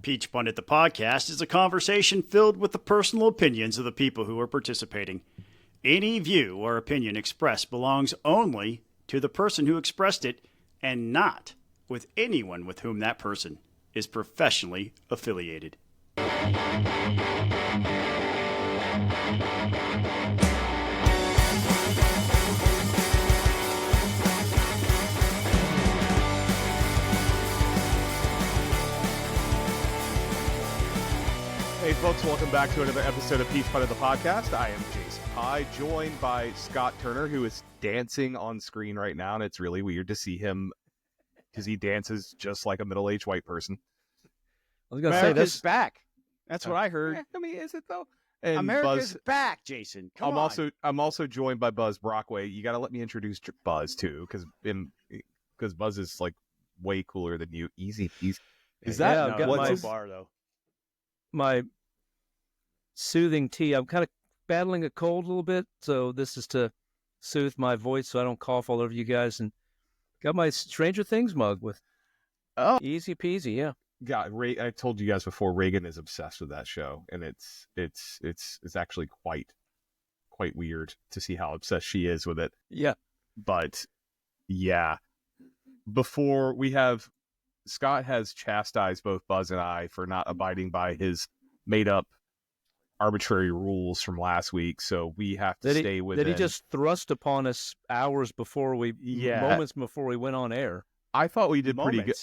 Peach Pundit, the podcast, is a conversation filled with the personal opinions of the people who are participating. Any view or opinion expressed belongs only to the person who expressed it and not with anyone with whom that person is professionally affiliated. Hey folks, welcome back to another episode of Peach Pundit, the podcast. I am Jason Pye, joined by Scott Turner, who is dancing on screen right now, and it's really weird to see him because he dances just like a middle-aged white person. I was going to say this back. That's what I heard. I mean, is it though? And America's back, Jason. Come on. I'm also joined by Buzz Brockway. You got to let me introduce Buzz too, because Buzz is like way cooler than you. Easy. Is that my bar though? My soothing tea. I'm kind of battling a cold a little bit, so this is to soothe my voice so I don't cough all over you guys. And got my Stranger Things mug with easy peasy. Yeah. God, I told you guys before. Reagan is obsessed with that show, and it's actually quite weird to see how obsessed she is with it. Yeah. But yeah, before we have. Scott has chastised both Buzz and I for not abiding by his made-up arbitrary rules from last week, so we have to stay with it. That he just thrust upon us moments before we went on air. I thought we did pretty good.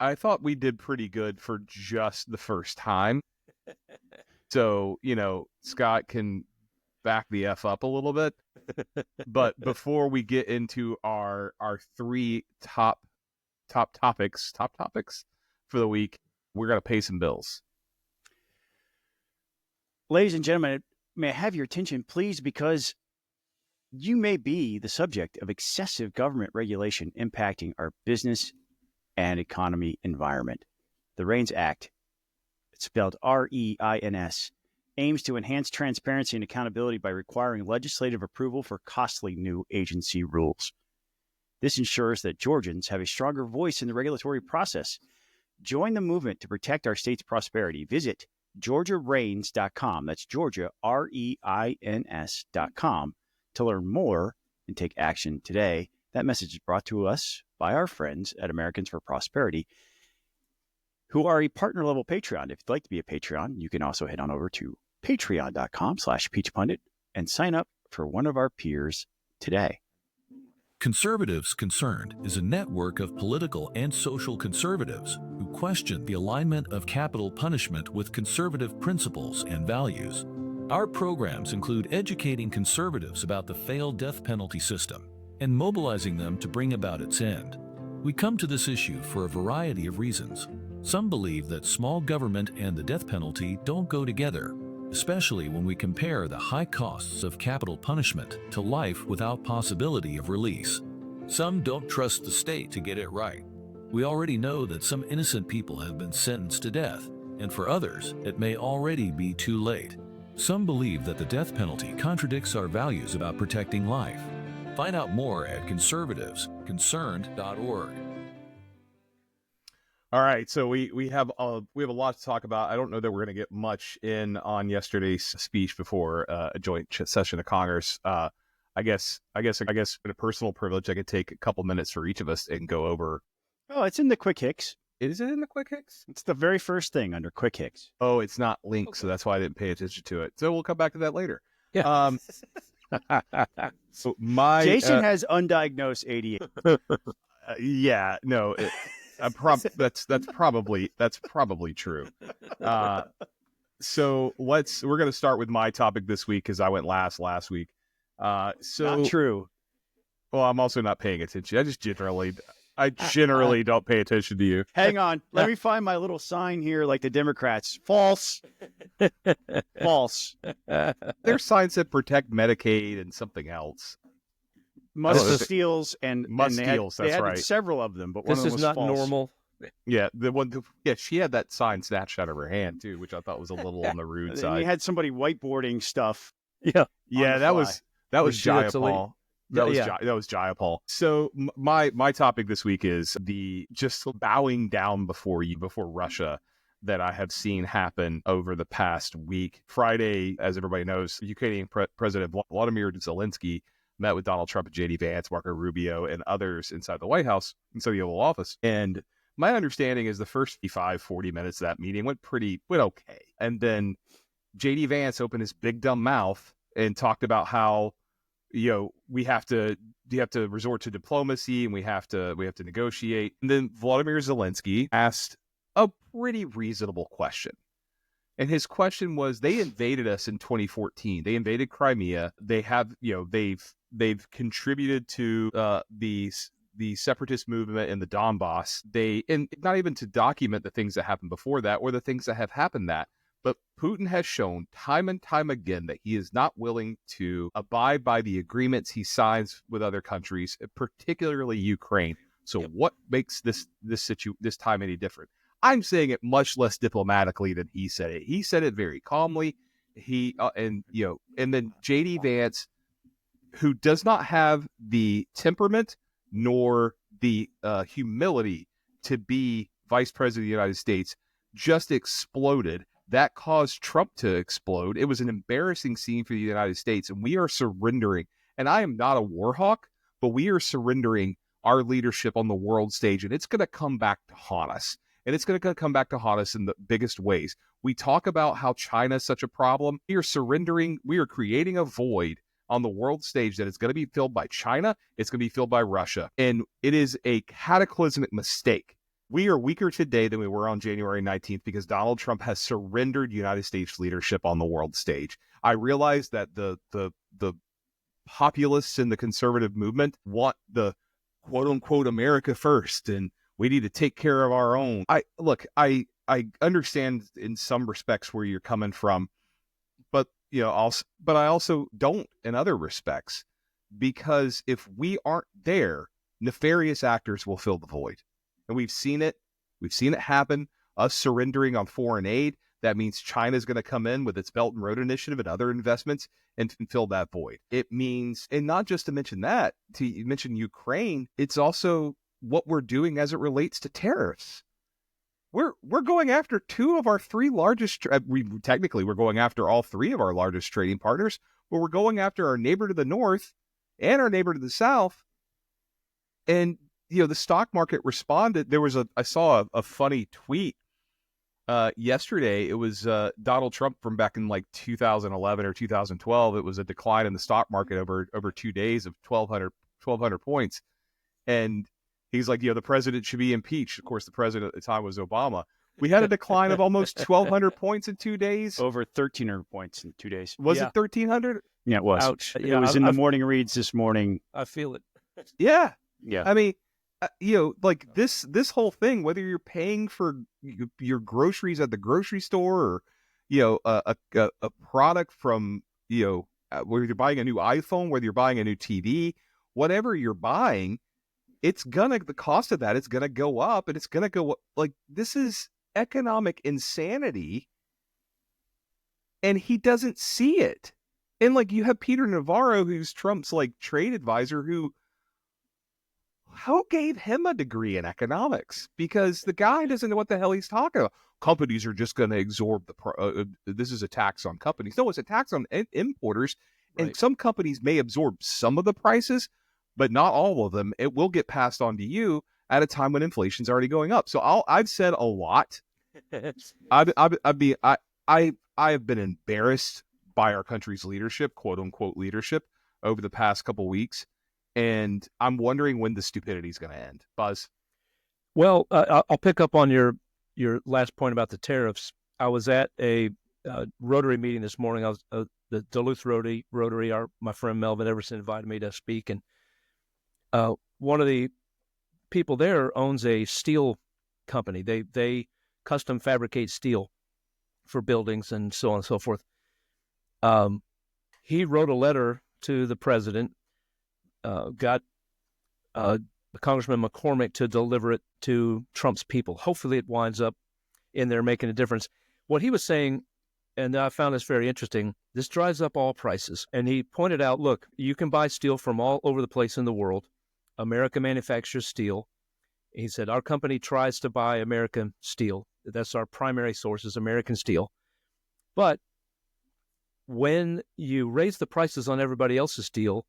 I thought we did pretty good for just the first time. So, Scott can back the F up a little bit. But before we get into our three top topics for the week, we're going to pay some bills. Ladies and gentlemen, may I have your attention, please, because you may be the subject of excessive government regulation impacting our business and economy environment. The REINS Act, it's spelled R-E-I-N-S, aims to enhance transparency and accountability by requiring legislative approval for costly new agency rules. This ensures that Georgians have a stronger voice in the regulatory process. Join the movement to protect our state's prosperity. Visit GeorgiaReins.com. That's Georgia, REINS.com, to learn more and take action today. That message is brought to us by our friends at Americans for Prosperity, who are a partner-level Patreon. If you'd like to be a Patreon, you can also head on over to patreon.com/peachpundit and sign up for one of our peers today. Conservatives Concerned is a network of political and social conservatives who question the alignment of capital punishment with conservative principles and values. Our programs include educating conservatives about the failed death penalty system and mobilizing them to bring about its end. We come to this issue for a variety of reasons. Some believe that small government and the death penalty don't go together, especially when we compare the high costs of capital punishment to life without possibility of release. Some don't trust the state to get it right. We already know that some innocent people have been sentenced to death, and for others, it may already be too late. Some believe that the death penalty contradicts our values about protecting life. Find out more at conservativeconcerned.org. All right, so we have a lot to talk about. I don't know that we're going to get much in on yesterday's speech before a joint session of Congress. I guess, in a personal privilege, I could take a couple minutes for each of us and go over. Oh, it's in the Quick Hicks. Is it in the Quick Hicks? It's the very first thing under Quick Hicks. Oh, it's not linked, so that's why I didn't pay attention to it. So we'll come back to that later. Yeah. So Jason has undiagnosed ADHD. Yeah, no. That's probably true. So we're going to start with my topic this week because I went last week. Not true. Well, I'm also not paying attention. I generally don't pay attention to you. Hang on. Let me find my little sign here like the Democrats. False. False. Their sign said protect Medicaid and something else. Must-steals and must-steals, that's right. Several of them, but one this of them was is not false. normal. Yeah, she had that sign snatched out of her hand too, which I thought was a little on the rude And side. you had somebody whiteboarding stuff. Yeah. That was Jayapal. That was Jayapal. So my topic this week is the just bowing down before Russia that I have seen happen over the past week. Friday, as everybody knows, Ukrainian President Vladimir Zelensky met with Donald Trump and J.D. Vance, Marco Rubio, and others inside the White House, inside the Oval Office. And my understanding is the first 40 minutes of that meeting went okay. And then J.D. Vance opened his big dumb mouth and talked about how, you have to resort to diplomacy and we have to negotiate. And then Vladimir Zelensky asked a pretty reasonable question. And his question was, they invaded us in 2014. They invaded Crimea. They have, they've contributed to the separatist movement in the Donbass. And not even to document the things that happened before that or the things that have happened but Putin has shown time and time again that he is not willing to abide by the agreements he signs with other countries, particularly Ukraine. So what makes this time any different? I'm saying it much less diplomatically than he said it. He said it very calmly. And then J.D. Vance, who does not have the temperament nor the humility to be vice president of the United States, just exploded. That caused Trump to explode. It was an embarrassing scene for the United States, and we are surrendering. And I am not a war hawk, but we are surrendering our leadership on the world stage, and it's going to come back to haunt us. And it's going to come back to haunt us in the biggest ways. We talk about how China is such a problem. We are surrendering. We are creating a void on the world stage that is going to be filled by China. It's going to be filled by Russia. And it is a cataclysmic mistake. We are weaker today than we were on January 19th because Donald Trump has surrendered United States leadership on the world stage. I realize that the populists in the conservative movement want the quote unquote America first, and we need to take care of our own. I understand in some respects where you're coming from, but I also don't in other respects, because if we aren't there, nefarious actors will fill the void. And we've seen it happen, us surrendering on foreign aid. That means China's going to come in with its Belt and Road Initiative and other investments and fill that void. It means, and not just to mention that, you mentioned Ukraine, it's also what we're doing as it relates to tariffs. We're going after two of our three largest, technically we're going after all three of our largest trading partners, but we're going after our neighbor to the north and our neighbor to the south. And the stock market responded. I saw a funny tweet yesterday. It was Donald Trump from back in like 2011 or 2012. It was a decline in the stock market over 2 days of 1,200 points. And he's like, the president should be impeached. Of course, the president at the time was Obama. We had a decline of almost 1,200 points in 2 days. Over 1,300 points in 2 days. Was it 1,300? Yeah, it was. Ouch. It was in the morning reads this morning. I feel it. Yeah. Yeah. I mean, like this whole thing, whether you're paying for your groceries at the grocery store or, a product from, whether you're buying a new iPhone, whether you're buying a new TV, whatever you're buying, the cost of that is going to go up, and it's going to go up. Like, this is economic insanity, and he doesn't see it. And like, you have Peter Navarro, who's Trump's like trade advisor, who gave him a degree in economics, because the guy doesn't know what the hell he's talking about. Companies are just going to absorb this is a tax on companies. No, it's a tax on importers. Right. And some companies may absorb some of the prices, but not all of them. It will get passed on to you at a time when inflation's already going up. So I've said a lot. I have been embarrassed by our country's leadership, quote unquote leadership, over the past couple weeks. And I'm wondering when the stupidity is going to end. Buzz? Well, I'll pick up on your last point about the tariffs. I was at a Rotary meeting this morning. I was the Duluth Rotary. My friend Melvin Everson invited me to speak, and one of the people there owns a steel company. They custom fabricate steel for buildings and so on and so forth. He wrote a letter to the president. Got Congressman McCormick to deliver it to Trump's people. Hopefully it winds up in there making a difference. What he was saying, and I found this very interesting, this drives up all prices. And he pointed out, look, you can buy steel from all over the place in the world. America manufactures steel. He said, our company tries to buy American steel. That's our primary source is American steel. But when you raise the prices on everybody else's steel,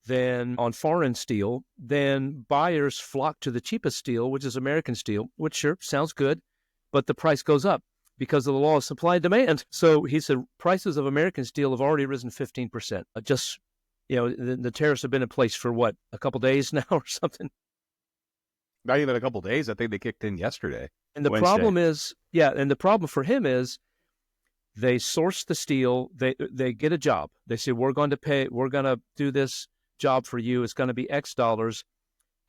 then on foreign steel, then buyers flock to the cheapest steel, which is American steel, which sure sounds good, but the price goes up because of the law of supply and demand. So he said prices of American steel have already risen 15%. Just, the tariffs have been in place for what, a couple days now or something? Not even a couple of days. I think they kicked in yesterday. And the Wednesday. problem is, and the problem for him is they source the steel, they get a job. They say, we're going to do this job for you. It's going to be X dollars.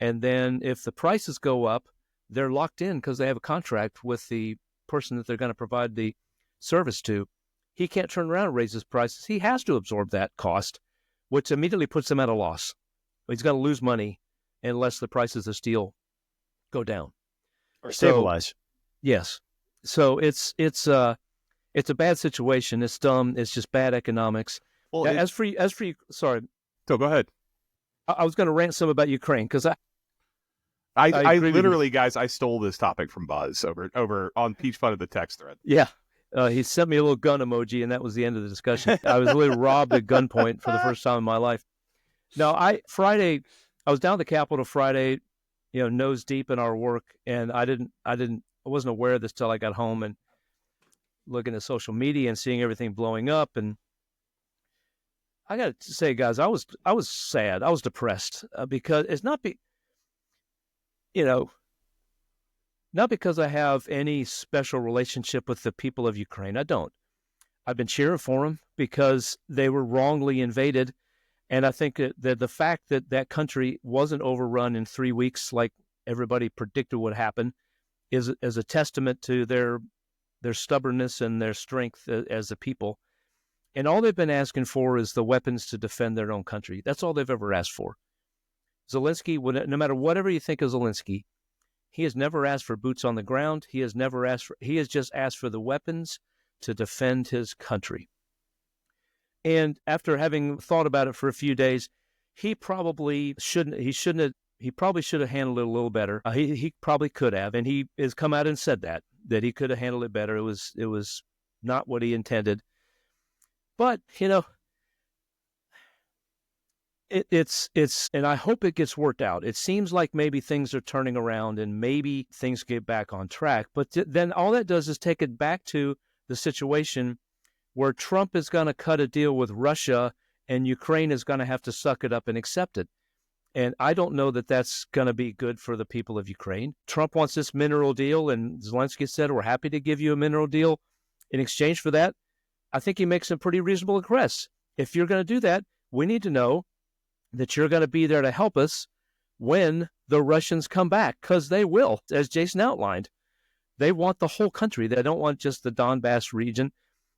And then if the prices go up, they're locked in because they have a contract with the person that they're going to provide the service to. He can't turn around and raise his prices. He has to absorb that cost, which immediately puts him at a loss. He's going to lose money unless the prices of steel go down or stabilize. Yes. So it's a bad situation. It's dumb. It's just bad economics. Well, as for you, sorry. So go ahead. I was going to rant some about Ukraine because I agree with literally, guys, I stole this topic from Buzz over on Peach Fun of the text thread. Yeah. He sent me a little gun emoji, and that was the end of the discussion. I was really robbed at gunpoint for the first time in my life. No, I was down at the Capitol Friday, nose deep in our work, and I wasn't aware of this till I got home and looking at social media and seeing everything blowing up. And I got to say, guys, I was sad. I was depressed because it's not because I have any special relationship with the people of Ukraine. I don't. I've been cheering for them because they were wrongly invaded. And I think that the fact that that country wasn't overrun in 3 weeks like everybody predicted would happen is a testament to their stubbornness and their strength as a people. And all they've been asking for is the weapons to defend their own country. That's all they've ever asked for. Zelensky, no matter whatever you think of Zelensky, he has never asked for boots on the ground. He has just asked for the weapons to defend his country. And after having thought about it for a few days, he probably should have handled it a little better. He probably could have, and he has come out and said that he could have handled it better. It was not what he intended. But, it's and I hope it gets worked out. It seems like maybe things are turning around and maybe things get back on track. But then all that does is take it back to the situation where Trump is going to cut a deal with Russia and Ukraine is going to have to suck it up and accept it. And I don't know that that's going to be good for the people of Ukraine. Trump wants this mineral deal, and Zelensky said, we're happy to give you a mineral deal in exchange for that. I think he makes some pretty reasonable requests. If you're going to do that, we need to know that you're going to be there to help us when the Russians come back, because they will, as Jason outlined. They want the whole country. They don't want just the Donbass region.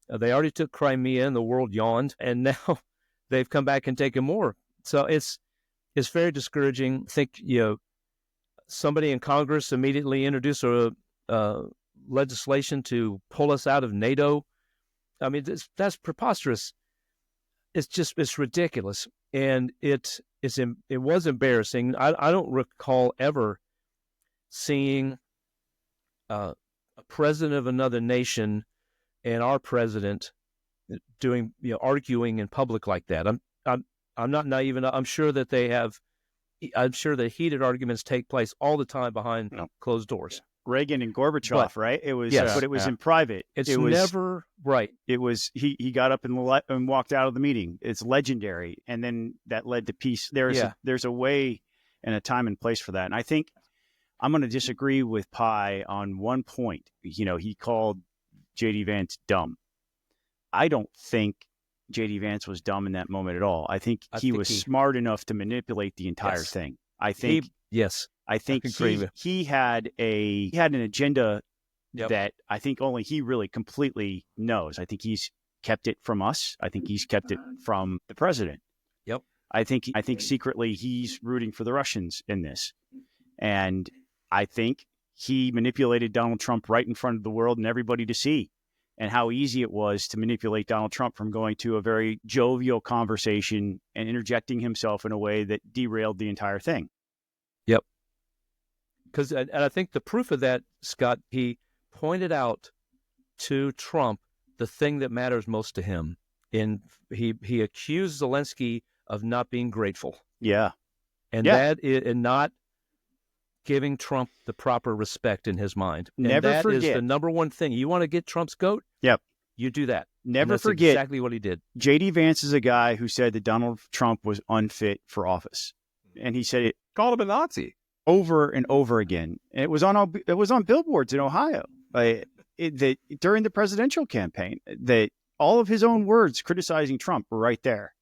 They already took Crimea and the world yawned, and now they've come back and taken more. So it's very discouraging. I think, somebody in Congress immediately introduced a legislation to pull us out of NATO. I mean, that's preposterous. It's ridiculous. And it was embarrassing. I don't recall ever seeing a president of another nation and our president doing, arguing in public like that. I'm not naive enough. I'm sure that heated arguments take place all the time behind closed doors. Reagan and Gorbachev, right? It was, yes, but it was in private. It was never right. It was he got up and walked out of the meeting. It's legendary, and then that led to peace. There's a way and a time and place for that. And I think I'm going to disagree with Pi on one point. He called J.D. Vance dumb. I don't think J.D. Vance was dumb in that moment at all. I think he was smart enough to manipulate the entire thing. I think he had an agenda that I think only he really completely knows. I think he's kept it from us. I think he's kept it from the president. Yep. I think secretly he's rooting for the Russians in this. And I think he manipulated Donald Trump right in front of the world and everybody to see, and how easy it was to manipulate Donald Trump from going to a very jovial conversation and interjecting himself in a way that derailed the entire thing. Yep. And I think the proof of that, Scott, he pointed out to Trump the thing that matters most to him. And he accused Zelensky of not being grateful. Yeah. And and not giving Trump the proper respect in his mind. And Never that forget. is the number one thing. You want to get Trump's goat? Yep. You do that. Never that's forget. Exactly what he did. J.D. Vance is a guy who said that Donald Trump was unfit for office. And he said it Called him a Nazi over and over again. And it was on billboards in Ohio that during the presidential campaign, that all of his own words criticizing Trump were right there.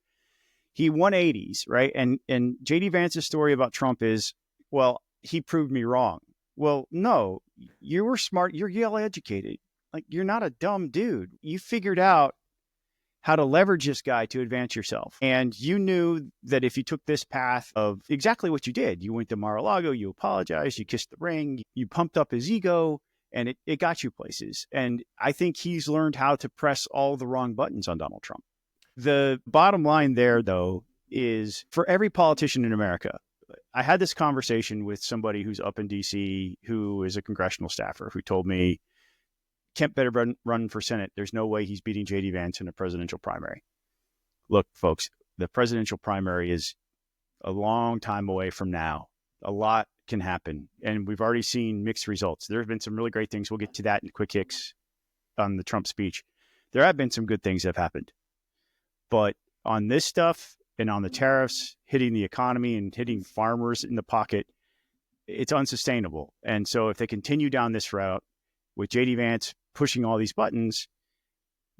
He 180s, right? And J.D. Vance's story about Trump is, well, he proved me wrong. Well, no, you were smart. You're Yale educated. Like, you're not a dumb dude. You figured out how to leverage this guy to advance yourself. And you knew that if you took this path of exactly what you did, you went to Mar-a-Lago, you apologized, you kissed the ring, you pumped up his ego, and it got you places. And I think he's learned how to press all the wrong buttons on Donald Trump. The bottom line there, though, is for every politician in America, I had this conversation with somebody who's up in D.C. who is a congressional staffer who told me Kemp better run for Senate. There's no way he's beating J.D. Vance in a presidential primary. Look, folks, the presidential primary is a long time away from now. A lot can happen, and we've already seen mixed results. There have been some really great things. We'll get to that in quick hits on the Trump speech. There have been some good things that have happened. But on this stuff and on the tariffs hitting the economy and hitting farmers in the pocket, it's unsustainable. And so if they continue down this route with J.D. Vance pushing all these buttons,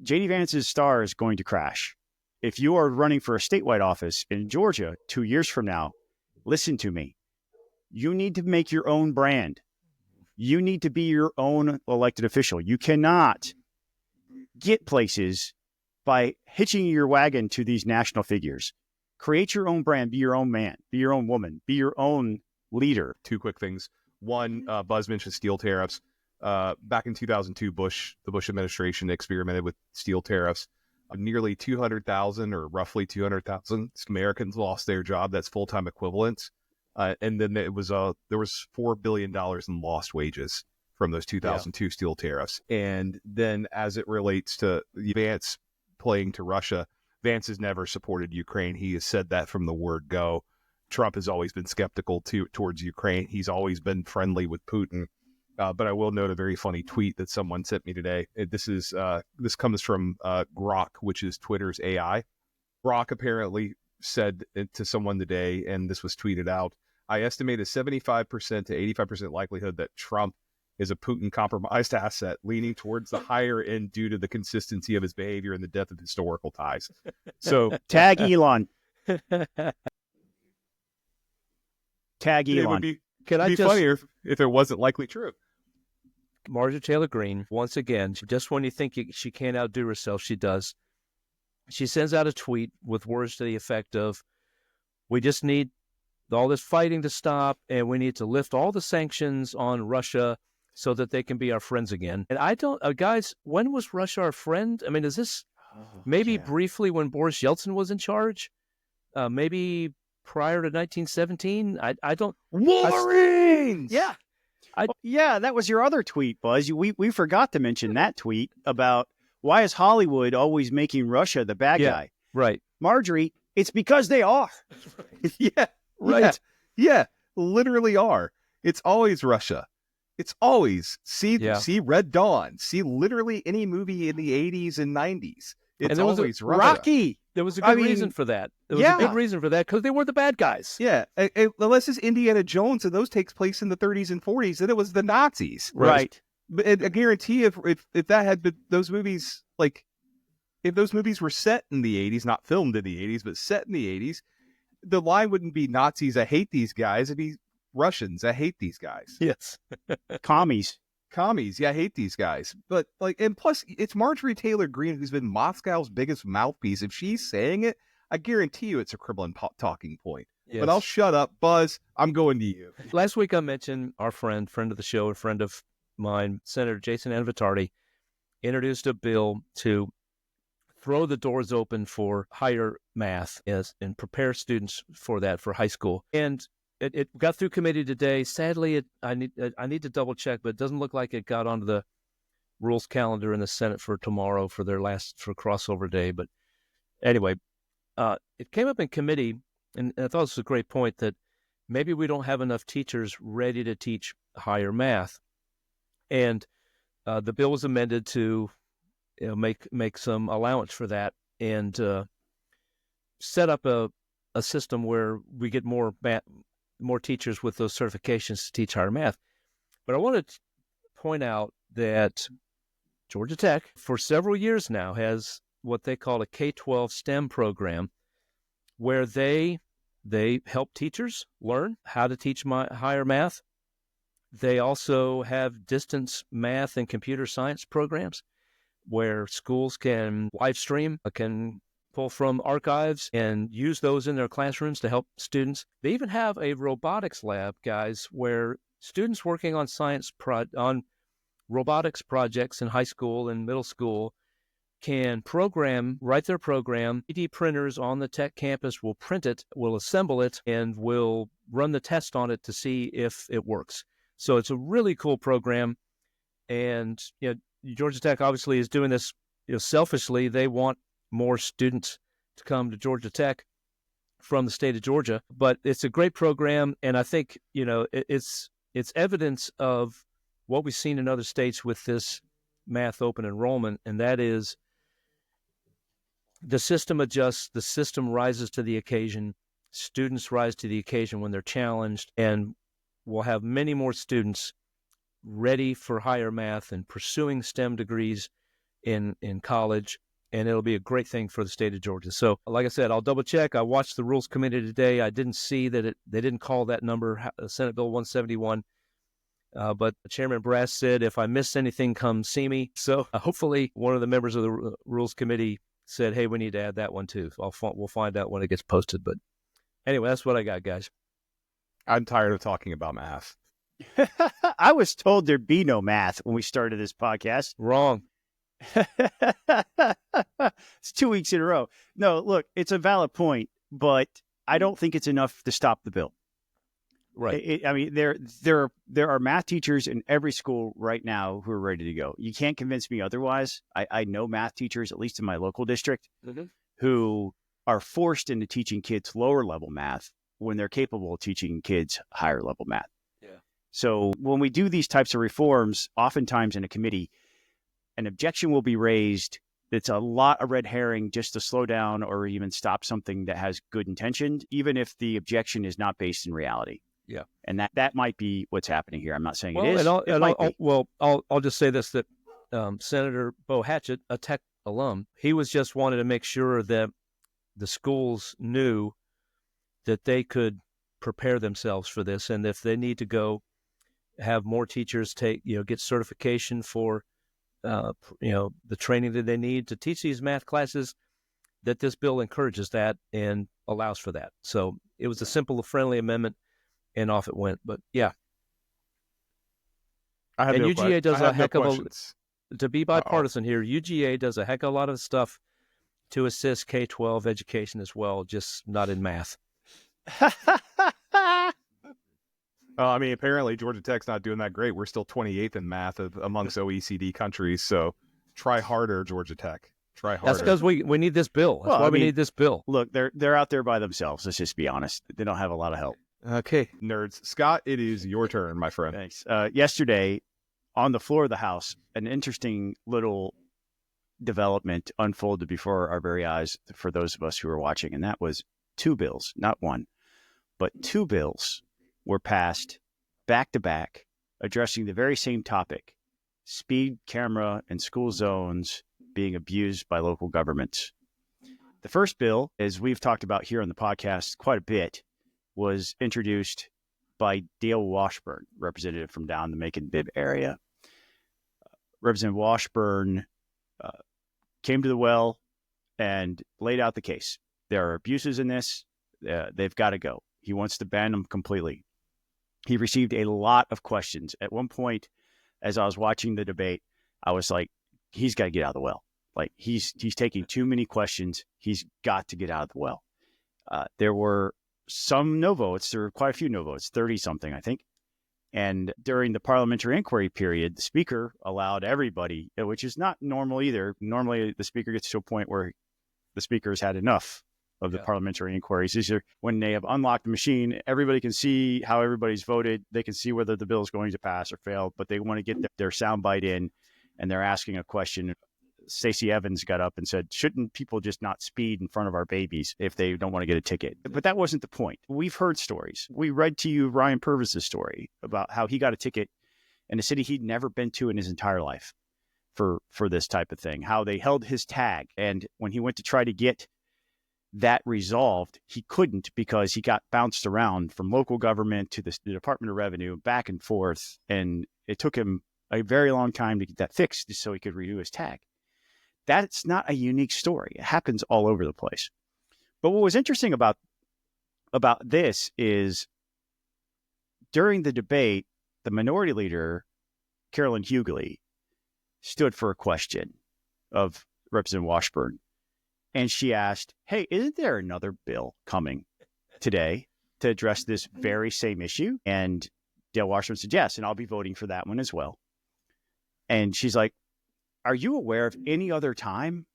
J.D. Vance's star is going to crash. If you are running for a statewide office in Georgia 2 years from now, listen to me. You need to make your own brand. You need to be your own elected official. You cannot get places by hitching your wagon to these national figures. Create your own brand, be your own man, be your own woman, be your own leader. Two quick things. One, Buzz mentioned steel tariffs. Back in 2002, the Bush administration experimented with steel tariffs. Nearly 200,000 or roughly 200,000 Americans lost their job. That's full-time equivalents. And then there was $4 billion in lost wages from those 2002 steel tariffs. And then as it relates to Vance playing to Russia, Vance has never supported Ukraine. He has said that from the word go. Trump has always been skeptical towards Ukraine. He's always been friendly with Putin. But I will note a very funny tweet that someone sent me today. This comes from Grok, which is Twitter's AI. Grok apparently said to someone today, and this was tweeted out, I estimate a 75% to 85% likelihood that Trump is a Putin-compromised asset, leaning towards the higher end due to the consistency of his behavior and the depth of historical ties. So Tag Elon. Tag it Elon. would be funnier if it wasn't likely true. Marjorie Taylor Greene, once again, just when you think she can't outdo herself, she does. She sends out a tweet with words to the effect of, we just need all this fighting to stop, and we need to lift all the sanctions on Russia so that they can be our friends again. And I don't, guys, when was Russia our friend? I mean, is this briefly when Boris Yeltsin was in charge? Maybe prior to 1917? I don't. Wolverines! Yeah, that was your other tweet, Buzz. We forgot to mention that tweet about why is Hollywood always making Russia the bad guy? Right. Marjorie, it's because they are. Yeah, right. Yeah, literally are. It's always Russia. It's always see Red Dawn. See literally any movie in the 80s and 90s. It's always Russia. Rocky. There was a good reason for that. There was a good reason for that because they were the bad guys. Yeah, unless it's Indiana Jones and those takes place in the 30s and 40s, then it was the Nazis. Right. But I guarantee if that had been those movies, like if those movies were set in the 80s, not filmed in the 80s, but set in the 80s, the line wouldn't be Nazis, I hate these guys. It'd be Russians, I hate these guys. Yes. Commies, yeah, I hate these guys. But and plus, it's Marjorie Taylor Greene who's been Moscow's biggest mouthpiece. If she's saying it, I guarantee you it's a Kremlin talking point. Yes. But I'll shut up, Buzz. I'm going to you. Last week I mentioned our friend of the show, a friend of mine, Senator Jason Anvitardi, introduced a bill to throw the doors open for higher math and prepare students for that for high school. And it got through committee today. Sadly, I need to double check, but it doesn't look like it got onto the rules calendar in the Senate for tomorrow for crossover day. But anyway, it came up in committee, and I thought this was a great point, that maybe we don't have enough teachers ready to teach higher math. And the bill was amended to make some allowance for that and set up a system where we get more teachers with those certifications to teach higher math. But I want to point out that Georgia Tech, for several years now, has what they call a K-12 STEM program, where they help teachers learn how to teach higher math. They also have distance math and computer science programs where schools can live stream, can pull from archives and use those in their classrooms to help students. They even have a robotics lab, guys, where students working on on robotics projects in high school and middle school can write their program. 3D printers on the Tech campus will print it, will assemble it, and will run the test on it to see if it works. So it's a really cool program. And Georgia Tech obviously is doing this selfishly. They want more students to come to Georgia Tech from the state of Georgia. But it's a great program, and I think it's evidence of what we've seen in other states with this math open enrollment, and that is the system adjusts, the system rises to the occasion, students rise to the occasion when they're challenged, and we'll have many more students ready for higher math and pursuing STEM degrees in college, and it'll be a great thing for the state of Georgia. So, like I said, I'll double check. I watched the Rules Committee today. I didn't see that they didn't call that number, Senate Bill 171. But Chairman Brass said, if I miss anything, come see me. So hopefully one of the members of the Rules Committee said, hey, we need to add that one too. We'll find out when it gets posted. But anyway, that's what I got, guys. I'm tired of talking about math. I was told there'd be no math when we started this podcast. Wrong. It's 2 weeks in a row. No, look, it's a valid point, but I don't think it's enough to stop the bill. Right. I mean, there are math teachers in every school right now who are ready to go. You can't convince me otherwise. I know math teachers, at least in my local district, who are forced into teaching kids lower level math when they're capable of teaching kids higher level math. Yeah. So when we do these types of reforms, oftentimes in a committee, an objection will be raised that's a lot of red herring just to slow down or even stop something that has good intention, even if the objection is not based in reality. Yeah, and that might be what's happening here. I'm not saying it is. I'll just say this, that Senator Bo Hatchett, a Tech alum, he was just wanted to make sure that the schools knew that they could prepare themselves for this, and if they need to go have more teachers get certification for the training that they need to teach these math classes, that this bill encourages that and allows for that. So it was a simple, friendly amendment. And off it went. But yeah. UGA does a heck of a, to be bipartisan here, UGA does a heck of a lot of stuff to assist K-12 education as well, just not in math. I mean, apparently Georgia Tech's not doing that great. We're still 28th in math amongst OECD countries. So try harder, Georgia Tech. Try harder. That's because we need this bill. That's why we need this bill. Look, they're out there by themselves. Let's just be honest. They don't have a lot of help. Okay, nerds. Scott, it is your turn, my friend. Thanks. Yesterday, on the floor of the House, an interesting little development unfolded before our very eyes for those of us who were watching, and that was two bills, not one, but two bills were passed back to back, addressing the very same topic: speed camera and school zones being abused by local governments. The first bill, as we've talked about here on the podcast quite a bit, was introduced by Dale Washburn, representative from down the Macon-Bibb area. Representative Washburn came to the well and laid out the case. There are abuses in this. They've got to go. He wants to ban them completely. He received a lot of questions. At one point, as I was watching the debate, I was like, he's got to get out of the well. Like, he's taking too many questions. He's got to get out of the well. There were some no votes. There were quite a few no votes, 30-something, I think. And during the parliamentary inquiry period, the speaker allowed everybody, which is not normal either. Normally, the speaker gets to a point where the speaker has had enough of the parliamentary inquiries. These are when they have unlocked the machine, everybody can see how everybody's voted. They can see whether the bill is going to pass or fail, but they want to get their soundbite in, and they're asking a question. Stacey Evans got up and said, shouldn't people just not speed in front of our babies if they don't want to get a ticket? But that wasn't the point. We've heard stories. We read to you Ryan Purvis's story about how he got a ticket in a city he'd never been to in his entire life for this type of thing, how they held his tag. And when he went to try to get that resolved, he couldn't because he got bounced around from local government to the Department of Revenue, back and forth. And it took him a very long time to get that fixed so he could renew his tag. That's not a unique story. It happens all over the place. But what was interesting about this is during the debate, the minority leader, Carolyn Hughley, stood for a question of Representative Washburn. And she asked, hey, isn't there another bill coming today to address this very same issue? And Dale Washburn said, yes, and I'll be voting for that one as well. And she's like, are you aware of any other time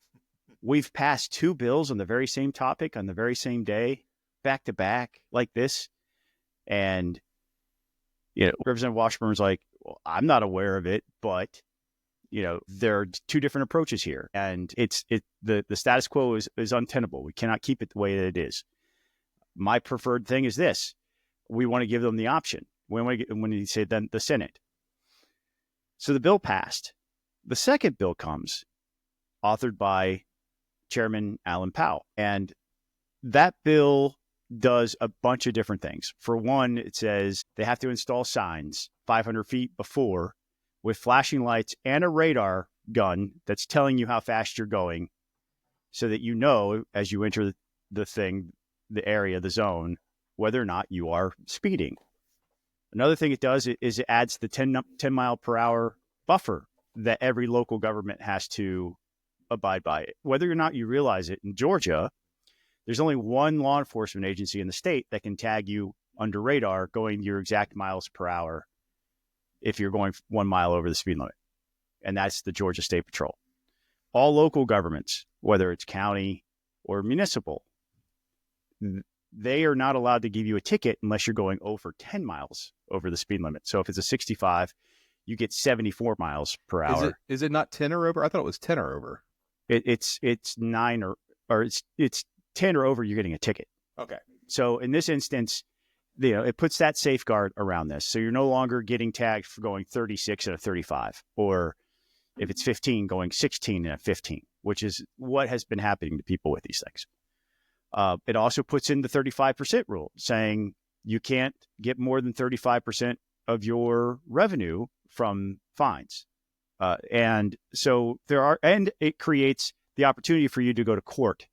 we've passed two bills on the very same topic on the very same day, back to back like this? And, Representative Washburn's like, well, I'm not aware of it, but, there are two different approaches here. And the status quo is untenable. We cannot keep it the way that it is. My preferred thing is this. We want to give them the option. When you say then the Senate. So the bill passed. The second bill comes, authored by Chairman Alan Powell. And that bill does a bunch of different things. For one, it says they have to install signs 500 feet before with flashing lights and a radar gun that's telling you how fast you're going so that you know as you enter the area, the zone, whether or not you are speeding. Another thing it does is it adds the 10 mile per hour buffer that every local government has to abide by. Whether or not you realize it, in Georgia, there's only one law enforcement agency in the state that can tag you under radar going your exact miles per hour if you're going 1 mile over the speed limit. And that's the Georgia State Patrol. All local governments, whether it's county or municipal, they are not allowed to give you a ticket unless you're going over 10 miles over the speed limit. So if it's a 65, you get 74 miles per hour. Is it not 10 or over? I thought it was 10 or over. It's 9 or it's 10 or over, you're getting a ticket. Okay. So in this instance, it puts that safeguard around this. So you're no longer getting tagged for going 36 and a 35, or if it's 15, going 16 and a 15, which is what has been happening to people with these things. It also puts in the 35% rule, saying you can't get more than 35% of your revenue from fines. And so and it creates the opportunity for you to go to court.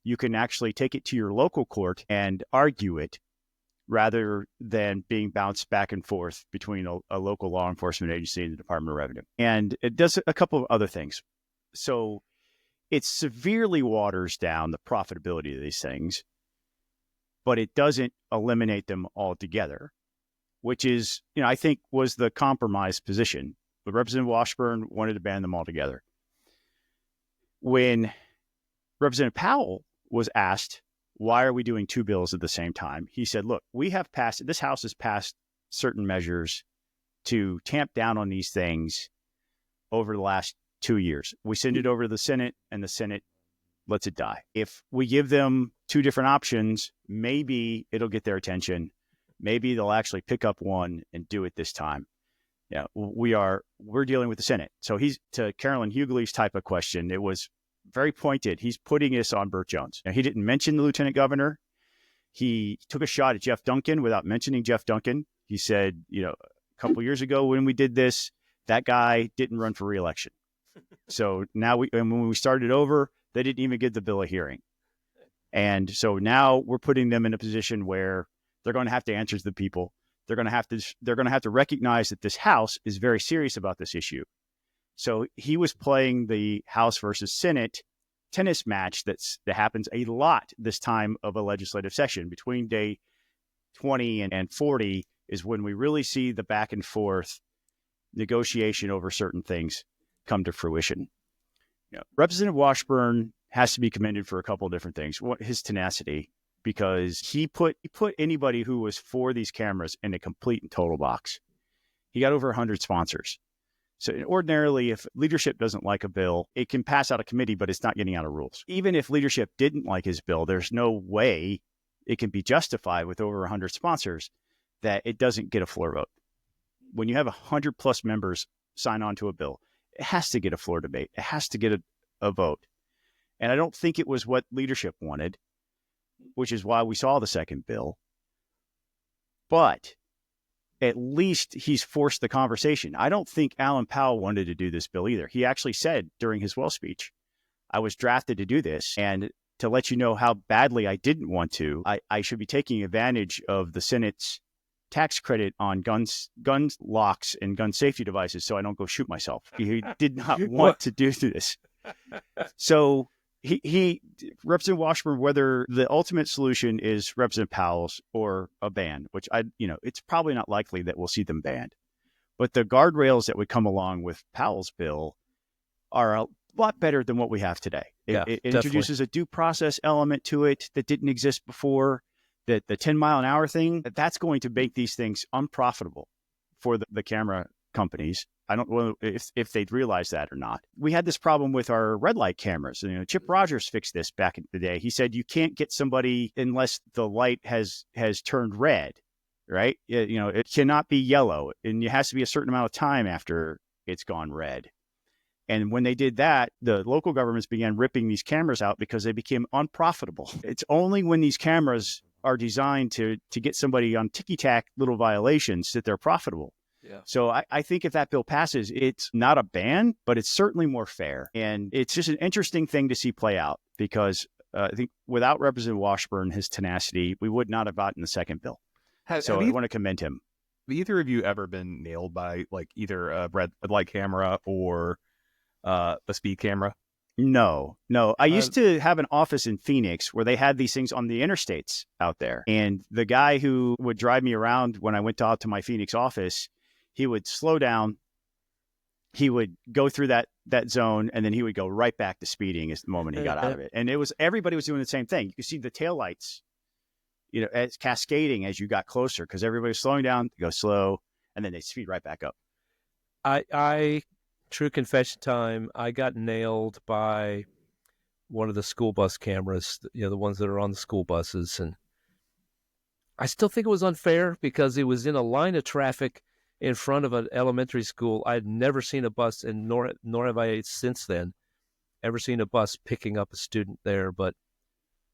You can actually take it to your local court and argue it rather than being bounced back and forth between a local law enforcement agency and the Department of Revenue. And it does a couple of other things. So it severely waters down the profitability of these things, but it doesn't eliminate them altogether, which is, I think was the compromise position. But Representative Washburn wanted to ban them altogether. When Representative Powell was asked, why are we doing two bills at the same time? He said, look, this House has passed certain measures to tamp down on these things over the last 2 years. We send it over to the Senate, and the Senate lets it die. If we give them two different options, maybe it'll get their attention. Maybe they'll actually pick up one and do it this time. Yeah, we're dealing with the Senate. So to Carolyn Hughley's type of question, it was very pointed. He's putting this on Burt Jones. Now, he didn't mention the lieutenant governor. He took a shot at Jeff Duncan without mentioning Jeff Duncan. He said, a couple of years ago when we did this, that guy didn't run for re-election. So now when we started over, they didn't even give the bill a hearing. And so now we're putting them in a position where they're going to have to answer to the people. They're going to have to recognize that this House is very serious about this issue. So he was playing the House versus Senate tennis match that happens a lot this time of a legislative session. Between day 20 and 40 is when we really see the back and forth negotiation over certain things come to fruition. Representative Washburn has to be commended for a couple of different things. His tenacity, because he put anybody who was for these cameras in a complete and total box. He got over 100 sponsors. So ordinarily, if leadership doesn't like a bill, it can pass out of committee, but it's not getting out of rules. Even if leadership didn't like his bill, there's no way it can be justified with over 100 sponsors that it doesn't get a floor vote. When you have 100 plus members sign on to a bill, it has to get a floor debate. It has to get a vote. And I don't think it was what leadership wanted, which is why we saw the second bill. But at least he's forced the conversation. I don't think Alan Powell wanted to do this bill either. He actually said during his Wells speech, I was drafted to do this. And to let you know how badly I didn't want to, I should be taking advantage of the Senate's tax credit on gun locks and gun safety devices so I don't go shoot myself. He did not want to do this. So Representative Washburn, whether the ultimate solution is Representative Powell's or a ban, which it's probably not likely that we'll see them banned, but the guardrails that would come along with Powell's bill are a lot better than what we have today. It introduces a due process element to it that didn't exist before. That the 10-mile-an-hour thing, that's going to make these things unprofitable for the camera companies. I don't know if they'd realize that or not. We had this problem with our red light cameras. Chip Rogers fixed this back in the day. He said you can't get somebody unless the light has turned red, right? It cannot be yellow, and it has to be a certain amount of time after it's gone red. And when they did that, the local governments began ripping these cameras out because they became unprofitable. It's only when these cameras are designed to get somebody on ticky-tack little violations that they're profitable. Yeah. So I think if that bill passes, it's not a ban, but it's certainly more fair. And it's just an interesting thing to see play out because I think without Representative Washburn, his tenacity, we would not have gotten the second bill. I want to commend him. Have either of you ever been nailed by either a red light camera or a speed camera? No. I used to have an office in Phoenix where they had these things on the interstates out there. And the guy who would drive me around when I went out to my Phoenix office, he would slow down. He would go through that zone, and then he would go right back to speeding as the moment he got out of it. And everybody was doing the same thing. You could see the taillights, as cascading as you got closer because everybody was slowing down, go slow, and then they speed right back up. True confession time, I got nailed by one of the school bus cameras, the ones that are on the school buses. And I still think it was unfair because it was in a line of traffic in front of an elementary school. I'd never seen a bus, and nor have I since then ever seen a bus picking up a student there, but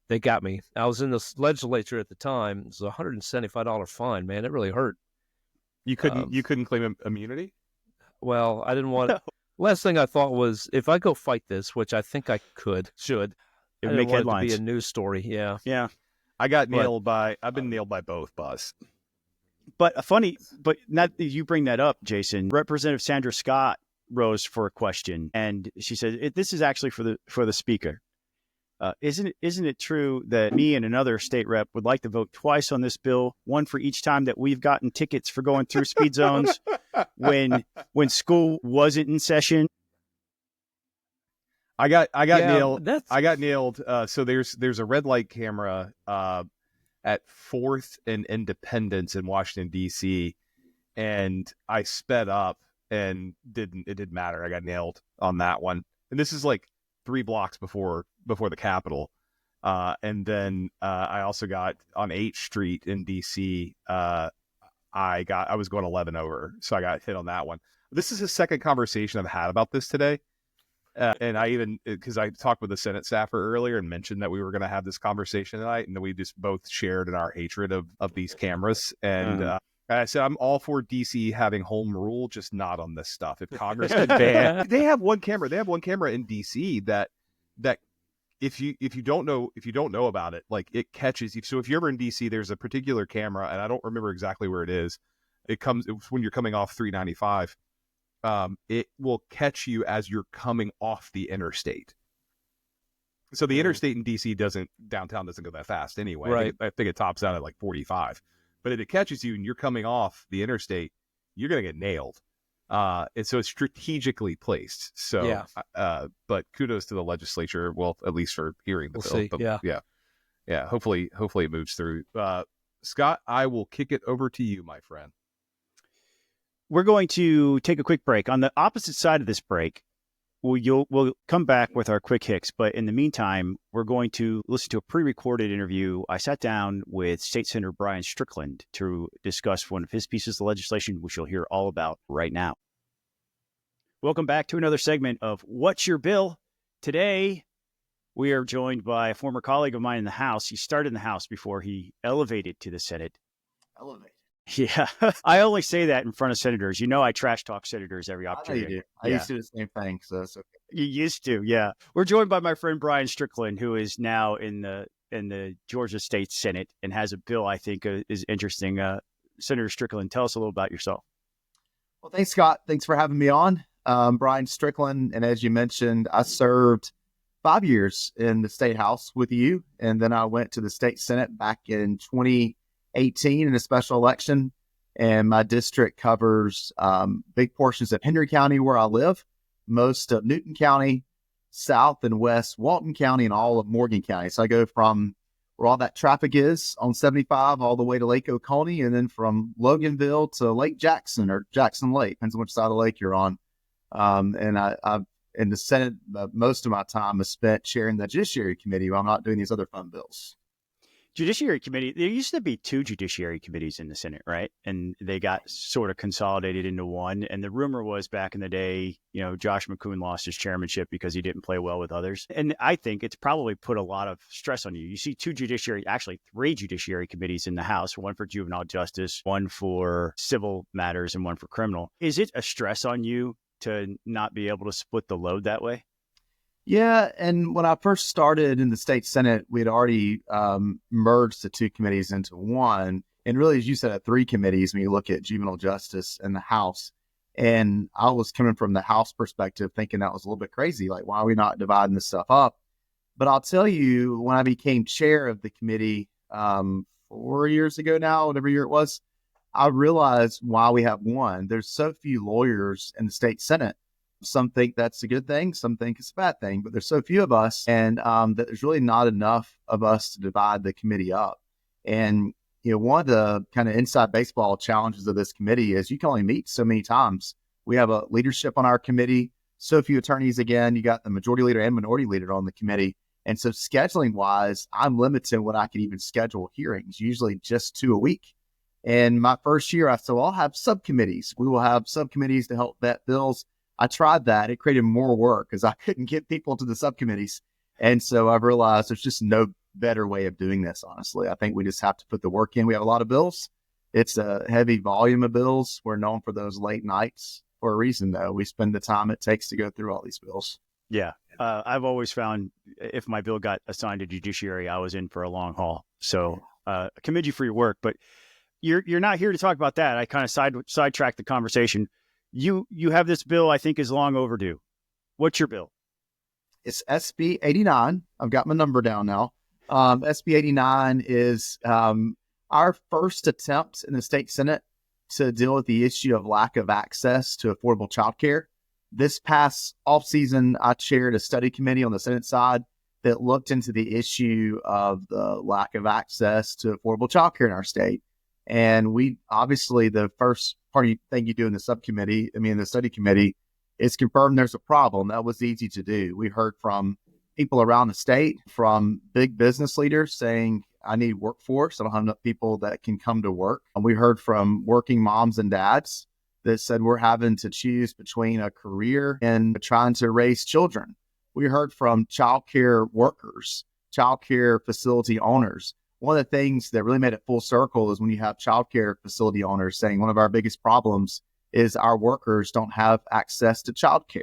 they got me. I was in the legislature at the time. It was a $175 fine, man. It really hurt. You couldn't claim immunity? Well, I didn't want. No. Last thing I thought was if I go fight this, which I think I should. It would make headlines. It to be a news story. Yeah. I've been nailed by both bus. But not that you bring that up, Jason. Representative Sandra Scott rose for a question, and she said, "This is actually for the speaker. Isn't it true that me and another state rep would like to vote twice on this bill, one for each time that we've gotten tickets for going through speed zones when school wasn't in session?" I got nailed. I got nailed. So there's a red light camera at 4th and Independence in Washington D.C. and I sped up and it didn't matter. I got nailed on that one, and this is 3 blocks before the Capitol. And then I also got on 8th Street in DC. I was going 11 over, so I got hit on that one. This is the second conversation I've had about this today. And I even, because I talked with the Senate staffer earlier and mentioned that we were going to have this conversation tonight, and we just both shared in our hatred of these cameras. And I said, I'm all for DC having home rule, just not on this stuff. If Congress could ban, they have one camera in DC that if you don't know about it, it catches you. So if you're ever in DC, there's a particular camera, and I don't remember exactly where it is. It's when you're coming off 395. It will catch you as you're coming off the interstate. So the interstate in DC downtown doesn't go that fast anyway. Right. I think it tops out at 45. But if it catches you and you're coming off the interstate, you're going to get nailed. And so it's strategically placed. So, Yeah. But kudos to the legislature. Well, at least for hearing the We'll bill. see. But yeah. Hopefully it moves through. Scott, I will kick it over to you, my friend. We're going to take a quick break. On the opposite side of this break, we'll come back with our quick hits. But in the meantime, we're going to listen to a pre-recorded interview. I sat down with State Senator Brian Strickland to discuss one of his pieces of legislation, which you'll hear all about right now. Welcome back to another segment of What's Your Bill? Today, we are joined by a former colleague of mine in the House. He started in the House before he elevated to the Senate. Elevate. Yeah, I only say that in front of senators. You know, I trash talk senators every opportunity. I used to do the same thing, so it's okay. You used to, yeah. We're joined by my friend Brian Strickland, who is now in the Georgia State Senate and has a bill I think is interesting. Senator Strickland, tell us a little about yourself. Well, thanks, Scott. Thanks for having me on. Brian Strickland, and as you mentioned, I served 5 years in the State House with you, and then I went to the State Senate back in 2018 in a special election, and my district covers big portions of Henry County where I live, most of Newton County, south and west Walton County, and all of Morgan County. So I go from where all that traffic is on 75 all the way to Lake Oconee, and then from Loganville to Lake Jackson or Jackson Lake, depends on which side of the lake you're on. And I've in the Senate, most of my time is spent chairing the Judiciary Committee while I'm not doing these other fun bills. Judiciary Committee, there used to be 2 Judiciary Committees in the Senate, right? And they got sort of consolidated into one. And the rumor was back in the day, you know, Josh McCoon lost his chairmanship because he didn't play well with others. And I think it's probably put a lot of stress on you. You see 3 Judiciary Committees in the House, one for juvenile justice, one for civil matters, and one for criminal. Is it a stress on you to not be able to split the load that way? Yeah, and when I first started in the state Senate, we had already merged the 2 committees into one. And really, as you said, 3 committees when you look at juvenile justice in the House. And I was coming from the House perspective, thinking that was a little bit crazy. Like, why are we not dividing this stuff up? But I'll tell you, when I became chair of the committee 4 years ago now, whatever year it was, I realized why we have one. There's so few lawyers in the state Senate. Some think that's a good thing. Some think it's a bad thing, but there's so few of us, and that there's really not enough of us to divide the committee up. And, you know, one of the kind of inside baseball challenges of this committee is you can only meet so many times. We have a leadership on our committee, so few attorneys. Again, you got the majority leader and minority leader on the committee. And so scheduling wise, I'm limited when I can even schedule hearings, usually just 2 a week. And my first year, I said, well, I'll have subcommittees. We will have subcommittees to help vet bills. I tried that. It created more work because I couldn't get people to the subcommittees. And so I've realized there's just no better way of doing this, honestly. I think we just have to put the work in. We have a lot of bills. It's a heavy volume of bills. We're known for those late nights for a reason, though. We spend the time it takes to go through all these bills. Yeah. I've always found if my bill got assigned to judiciary, I was in for a long haul. So I commend you for your work, but you're not here to talk about that. I kind of sidetracked the conversation. You have this bill I think is long overdue. What's your bill? It's SB 89. I've got my number down now. SB 89 is our first attempt in the state Senate to deal with the issue of lack of access to affordable childcare. This past offseason, I chaired a study committee on the Senate side that looked into the issue of the lack of access to affordable childcare in our state. And we obviously, the first thing you do in the the study committee, is confirm there's a problem. That was easy to do. We heard from people around the state, from big business leaders saying, I need workforce. I don't have enough people that can come to work. And we heard from working moms and dads that said we're having to choose between a career and trying to raise children. We heard from childcare workers, childcare facility owners. One of the things that really made it full circle is when you have childcare facility owners saying one of our biggest problems is our workers don't have access to childcare.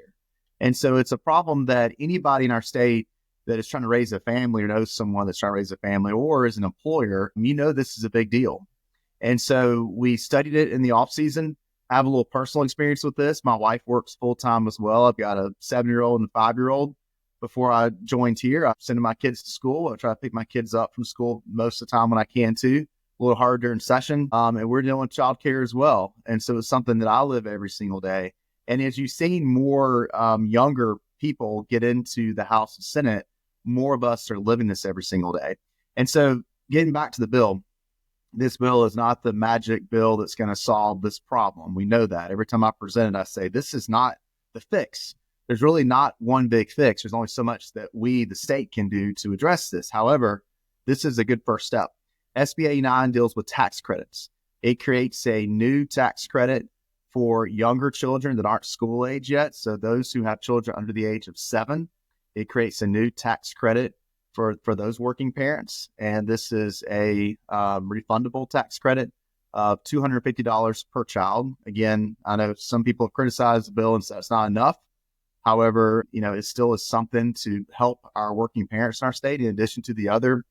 And so it's a problem that anybody in our state that is trying to raise a family or knows someone that's trying to raise a family or is an employer, you know this is a big deal. And so we studied it in the off season. I have a little personal experience with this. My wife works full time as well. I've got a 7-year-old and a 5-year-old. Before I joined here, I'm sending my kids to school. I try to pick my kids up from school most of the time when I can too. a little hard during session. And we're dealing with childcare as well. And so it's something that I live every single day. And as you've seen more younger people get into the House and Senate, more of us are living this every single day. And so getting back to the bill, this bill is not the magic bill that's going to solve this problem. We know that. Every time I present it, I say, this is not the fix. There's really not one big fix. There's only so much that we, the state, can do to address this. However, this is a good first step. SB 89 deals with tax credits. It creates a new tax credit for younger children that aren't school age yet. So those who have children under the age of 7, it creates a new tax credit for those working parents. And this is a refundable tax credit of $250 per child. Again, I know some people have criticized the bill and said it's not enough. However, it still is something to help our working parents in our state, in addition to the other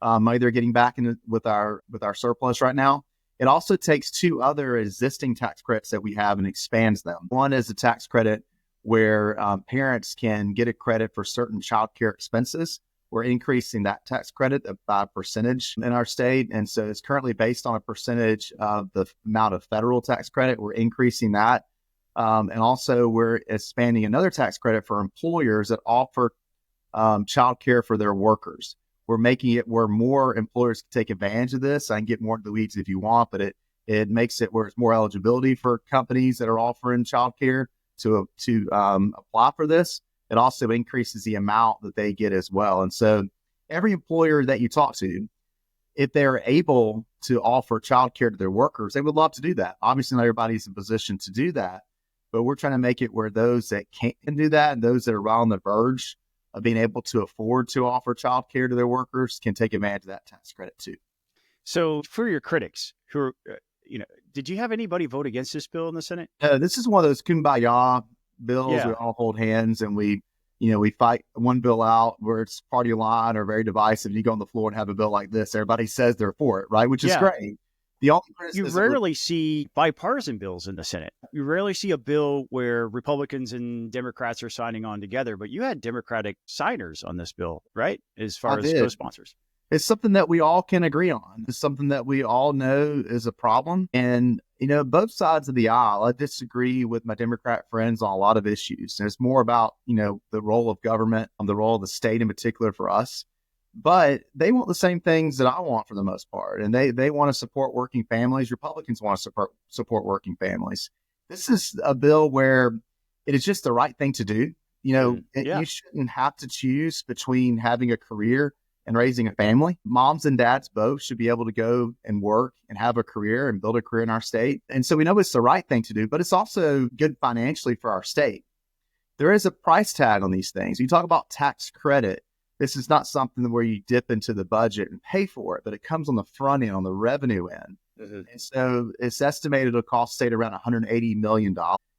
money they're getting back with our surplus right now. It also takes 2 other existing tax credits that we have and expands them. One is a tax credit where parents can get a credit for certain child care expenses. We're increasing that tax credit by a percentage in our state. And so it's currently based on a percentage of the amount of federal tax credit. We're increasing that. And also we're expanding another tax credit for employers that offer child care for their workers. We're making it where more employers can take advantage of this. I can get more into the weeds if you want, but it makes it where it's more eligibility for companies that are offering child care to apply for this. It also increases the amount that they get as well. And so every employer that you talk to, if they're able to offer child care to their workers, they would love to do that. Obviously, not everybody's in position to do that, but we're trying to make it where those that can't do that and those that are right on the verge of being able to afford to offer child care to their workers can take advantage of that tax credit too. So for your critics who are, did you have anybody vote against this bill in the Senate? This is one of those kumbaya bills. Yeah. We all hold hands and we fight one bill out where it's party line or very divisive. You go on the floor and have a bill like this, everybody says they're for it, right? Which is great. The only you rarely see bipartisan bills in the Senate. You rarely see a bill where Republicans and Democrats are signing on together, but you had Democratic signers on this bill, right? As far as co-sponsors. It's something that we all can agree on. It's something that we all know is a problem. And, both sides of the aisle, I disagree with my Democrat friends on a lot of issues. And it's more about, the role of government, the role of the state in particular for us. But they want the same things that I want for the most part. And they want to support working families. Republicans want to support working families. This is a bill where it is just the right thing to do. You shouldn't have to choose between having a career and raising a family. Moms and dads both should be able to go and work and have a career and build a career in our state. And so we know it's the right thing to do, but it's also good financially for our state. There is a price tag on these things. You talk about tax credit. This is not something where you dip into the budget and pay for it, but it comes on the front end, on the revenue end. Mm-hmm. And so it's estimated to cost state around $180 million.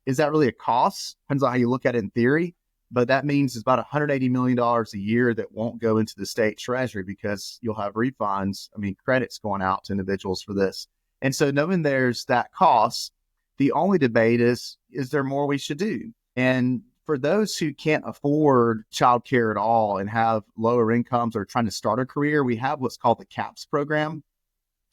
Is that really a cost? Depends on how you look at it in theory. But that means it's about $180 million a year that won't go into the state treasury because you'll have refunds, credits going out to individuals for this. And so knowing there's that cost, the only debate is there more we should do? And for those who can't afford childcare at all and have lower incomes or trying to start a career, we have what's called the CAPS program.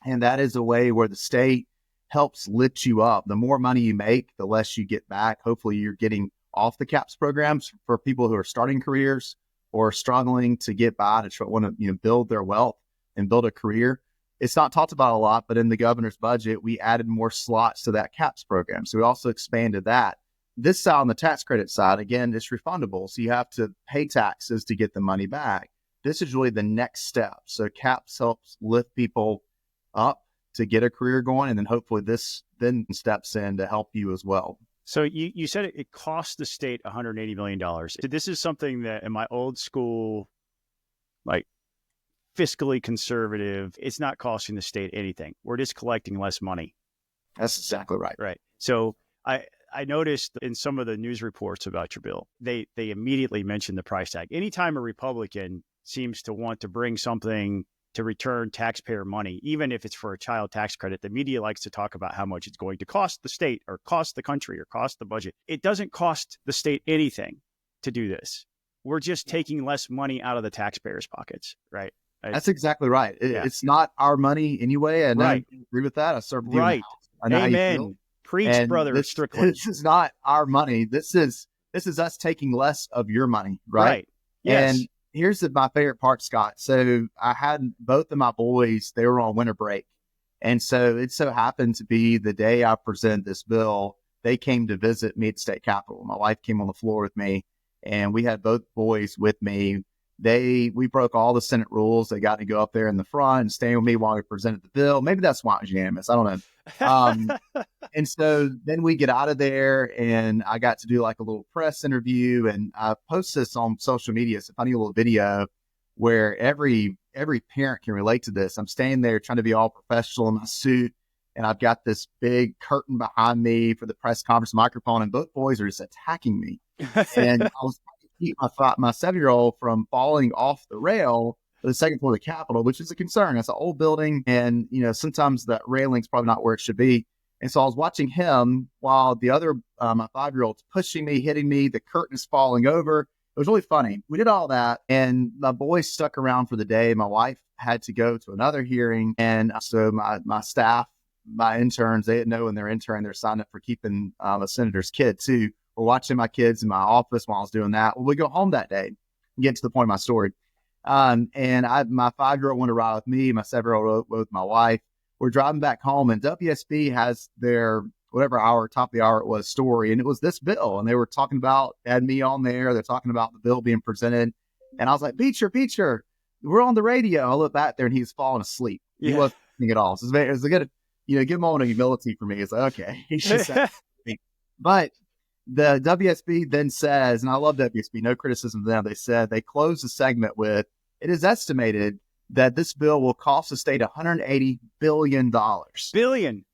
And that is a way where the state helps lift you up. The more money you make, the less you get back. Hopefully you're getting off the CAPS programs for people who are starting careers or struggling to get by to want to build their wealth and build a career. It's not talked about a lot, but in the governor's budget, we added more slots to that CAPS program. So we also expanded that. This side, on the tax credit side, again, it's refundable. So you have to pay taxes to get the money back. This is really the next step. So CAPS helps lift people up to get a career going. And then hopefully this then steps in to help you as well. So you said it cost the state $180 million. This is something that in my old school, like fiscally conservative, it's not costing the state anything. We're just collecting less money. That's exactly right. Right. So I noticed in some of the news reports about your bill, they immediately mention the price tag. Anytime a Republican seems to want to bring something to return taxpayer money, even if it's for a child tax credit, the media likes to talk about how much it's going to cost the state or cost the country or cost the budget. It doesn't cost the state anything to do this. We're just taking less money out of the taxpayers' pockets, right? That's exactly right. Yeah. It's not our money anyway, and Right. I agree with that. I served you in the Right. House. I know how you feel. Amen. Preach, And brother this, Strickland. this is not our money. This is us taking less of your money, right? Yes. And here's my favorite part, Scott. So I had both of my boys, they were on winter break. And so it so happened to be the day I presented this bill, they came to visit me at State Capitol. My wife came on the floor with me, and we had both boys with me. We broke all the Senate rules. They got to go up there in the front and stay with me while we presented the bill. Maybe that's why it was unanimous. I don't know. And so then we get out of there, and I got to do like a little press interview, and I post this on social media. It's a funny little video where every parent can relate to this. I'm standing there trying to be all professional in my suit, and I've got this big curtain behind me for the press conference microphone, and both boys are just attacking me. And I was trying to keep my 7-year-old from falling off the rail for the second floor of the Capitol, which is a concern. It's an old building, and sometimes that railing's probably not where it should be. And so I was watching him while the other, my 5-year-old's pushing me, hitting me. The curtain is falling over. It was really funny. We did all that, and my boys stuck around for the day. My wife had to go to another hearing, and so my staff, my interns, they didn't know when they're interning, they're signed up for keeping a senator's kid too. We're watching my kids in my office while I was doing that. Well, we go home that day, get to the point of my story. And my 5-year-old went to ride with me, my 7-year-old with my wife. We're driving back home, and WSB has their whatever hour, top of the hour it was, story, and it was this bill. And they were talking about, had me on there. They're talking about the bill being presented. And I was like, Beecher, we're on the radio. I look back there, and he's falling asleep. He wasn't listening at all. So it was a good, good moment of humility for me. It's like, okay, he's just but the WSB then says, and I love WSB, no criticism of them. They said they closed the segment with, it is estimated that this bill will cost the state $180 billion. Billion.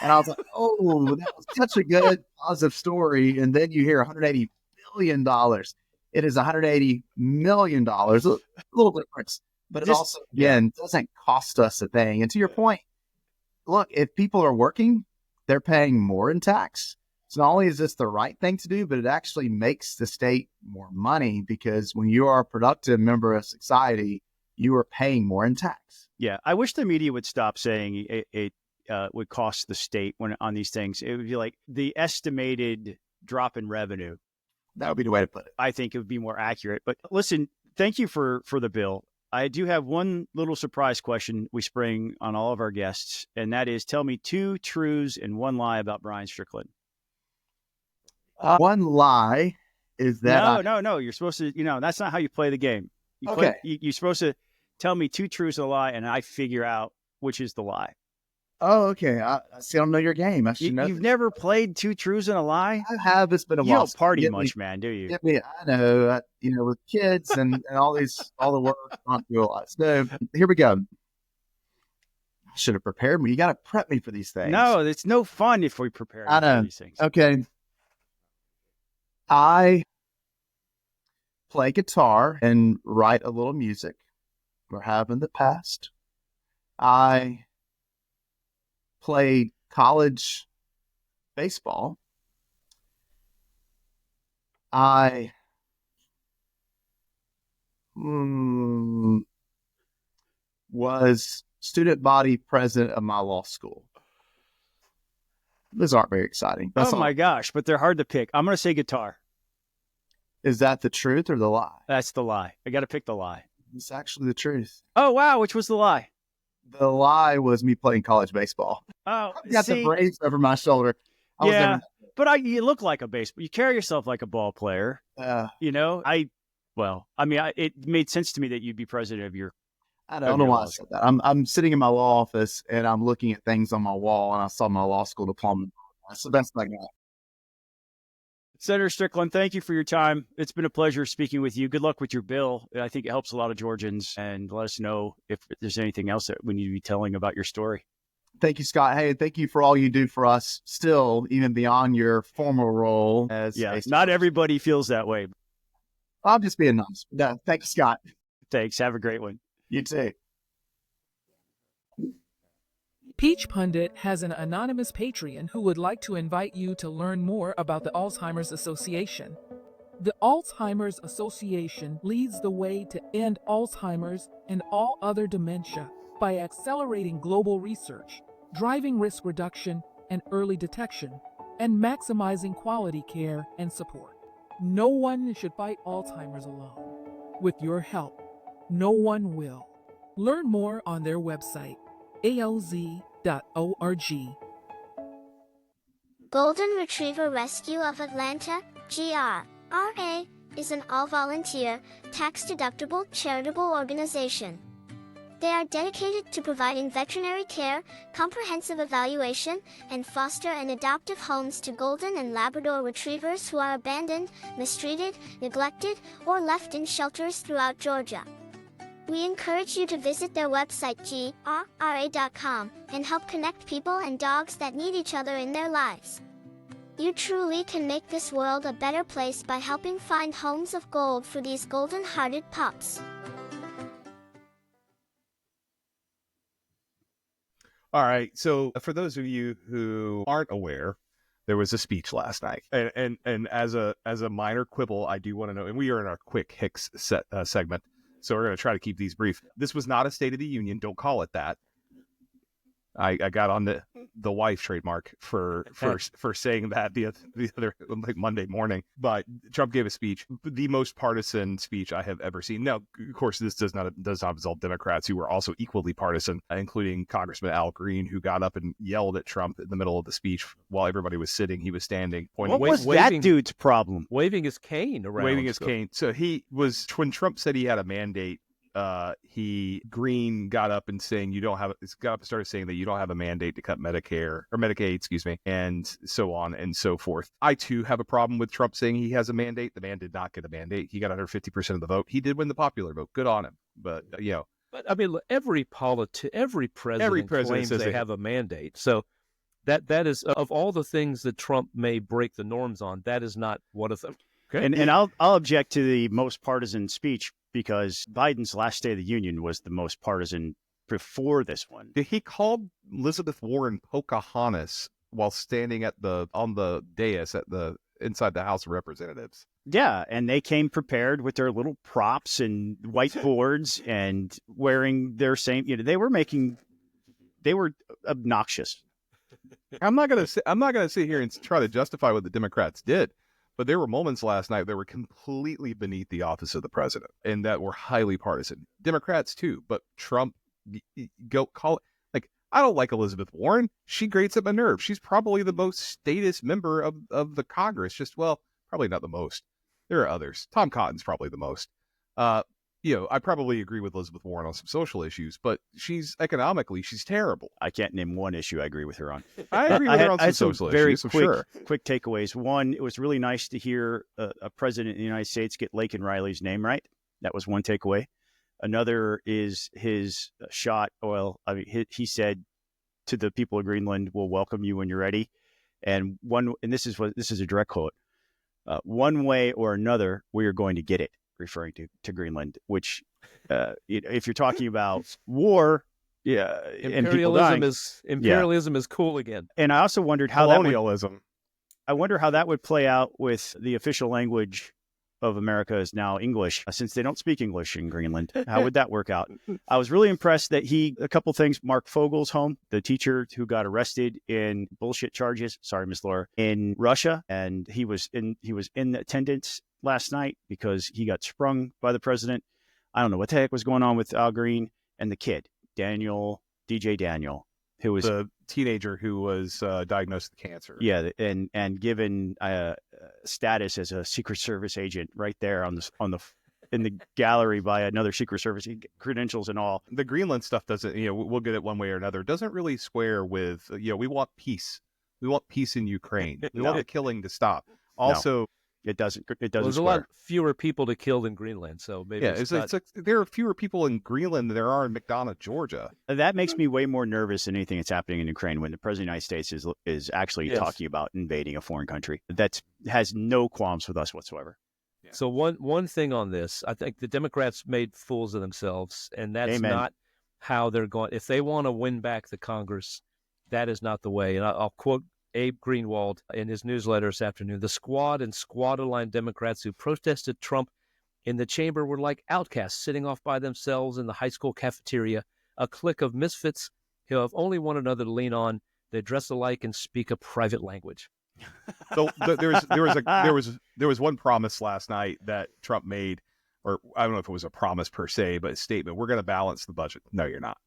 And I was like, oh, that was such a good, positive story. And then you hear $180 billion. It is $180 million. A little difference. But it also, again, doesn't cost us a thing. And to your point, look, if people are working, they're paying more in tax. So not only is this the right thing to do, but it actually makes the state more money, because when you are a productive member of society, you are paying more in tax. Yeah. I wish the media would stop saying it would cost the state on these things. It would be like the estimated drop in revenue. That would be the way to put it. I think it would be more accurate. But listen, thank you for the bill. I do have one little surprise question we spring on all of our guests, and that is, tell me 2 truths and 1 lie about Brian Strickland. One lie is that No. You're supposed to, that's not how you play the game. You're supposed to tell me 2 truths and a lie, and I figure out which is the lie. Oh, okay. I still don't know your game. I should know. You've never played 2 truths and a lie? I have. It's been a while. You don't party much, man, do you? I know. With kids and all the work, I don't do a lot. So here we go. I should have prepared me. You got to prep me for these things. No, it's no fun if we prepare for these things. Okay. I play guitar and write a little music, or have in the past. I played college baseball. I was student body president of my law school. Those aren't very exciting. Oh my gosh, but they're hard to pick. I'm going to say guitar. Is that the truth or the lie? That's the lie. I got to pick the lie. It's actually the truth. Oh, wow. Which was the lie? The lie was me playing college baseball. Oh, I got the braids over my shoulder. But you look like a baseball. You carry yourself like a ball player. It made sense to me that you'd be president of your. I don't know why I said that. I'm sitting in my law office and I'm looking at things on my wall, and I saw my law school diploma. That's the best I got. Senator Strickland, thank you for your time. It's been a pleasure speaking with you. Good luck with your bill. I think it helps a lot of Georgians, and let us know if there's anything else that we need to be telling about your story. Thank you, Scott. Hey, thank you for all you do for us still, even beyond your formal role as not everybody feels that way. I'm just being nice. No, thanks, Scott. Thanks. Have a great one. You too. Peach Pundit has an anonymous Patreon who would like to invite you to learn more about the Alzheimer's Association. The Alzheimer's Association leads the way to end Alzheimer's and all other dementia by accelerating global research, driving risk reduction and early detection, and maximizing quality care and support. No one should fight Alzheimer's alone. With your help, no one will. Learn more on their website, alz.org. Golden Retriever Rescue of Atlanta, GRRA, is an all-volunteer, tax-deductible charitable organization. They are dedicated to providing veterinary care, comprehensive evaluation, and foster and adoptive homes to golden and Labrador retrievers who are abandoned, mistreated, neglected, or left in shelters throughout Georgia. We encourage you to visit their website grra.com and help connect people and dogs that need each other in their lives. You truly can make this world a better place by helping find homes of gold for these golden-hearted pups. All right. So for those of you who aren't aware, there was a speech last night, and as a minor quibble, I do want to know, and we are in our quick Hicks segment, so we're going to try to keep these brief. This was not a State of the Union. Don't call it that. I got on the wife trademark for saying that the other like Monday morning. But Trump gave a speech, the most partisan speech I have ever seen. Now, of course, this does not absolve Democrats who were also equally partisan, including Congressman Al Green, who got up and yelled at Trump in the middle of the speech while everybody was sitting. He was standing. What was that dude's problem? Waving his cane around. Waving his cane. So he was, when Trump said he had a mandate, Green got up and saying started saying that you don't have a mandate to cut Medicare or Medicaid, and so on and so forth. I too have a problem with Trump saying he has a mandate. The man did not get a mandate. He got under 50% of the vote. He did win the popular vote. Good on him. But But I mean, every president claims they have a mandate. So that is, of all the things that Trump may break the norms on, that is not one of them. Okay. And I'll object to the most partisan speech, because Biden's last State of the Union was the most partisan before this one. He called Elizabeth Warren Pocahontas while standing on the dais inside the House of Representatives. Yeah, and they came prepared with their little props and whiteboards and wearing their same. They were obnoxious. I'm not gonna sit here and try to justify what the Democrats did. But there were moments last night that were completely beneath the office of the president and that were highly partisan. Democrats too, but Trump, go call it. Like, I don't like Elizabeth Warren. She grates at my nerves. She's probably the most statist member of the Congress. Probably not the most. There are others. Tom Cotton's probably the most. I probably agree with Elizabeth Warren on some social issues, but she's terrible. I can't name one issue I agree with her on. I agree with her on some social issues. Quick takeaways. One, it was really nice to hear a president of the United States get Laken Riley's name right. That was one takeaway. Another is his shot. He said to the people of Greenland, "We'll welcome you when you're ready." And this is a direct quote. One way or another, we are going to get it. Referring to Greenland, which if you're talking about war, imperialism is cool again. And I also wondered how colonialism. I wonder how that would play out with the official language of America is now English, since they don't speak English in Greenland. How would that work out? I was really impressed that a couple things. Mark Fogel's home, the teacher who got arrested in bullshit charges. Sorry, Miss Laura, in Russia, and he was in attendance last night because he got sprung by the president. I don't know what the heck was going on with Al Green and the kid, DJ Daniel, who was the teenager who was diagnosed with cancer. Yeah, and given status as a Secret Service agent right there in the gallery by another Secret Service credentials and all. The Greenland stuff doesn't, we'll get it one way or another. Doesn't really square with, we want peace. We want peace in Ukraine. We want the killing to stop. Also. No. It doesn't. There's a lot fewer people to kill in Greenland, so maybe there are fewer people in Greenland than there are in McDonough, Georgia. That makes me way more nervous than anything that's happening in Ukraine when the president of the United States is actually talking about invading a foreign country that has no qualms with us whatsoever. Yeah. So one thing on this, I think the Democrats made fools of themselves, and that's not how they're going. If they want to win back the Congress, that is not the way. And I'll quote Abe Greenwald in his newsletter this afternoon. The squad and squad-aligned Democrats who protested Trump in the chamber were like outcasts sitting off by themselves in the high school cafeteria, a clique of misfits who have only one another to lean on. They dress alike and speak a private language. So there was one promise last night that Trump made, or I don't know if it was a promise per se, but a statement. We're going to balance the budget. No, you're not.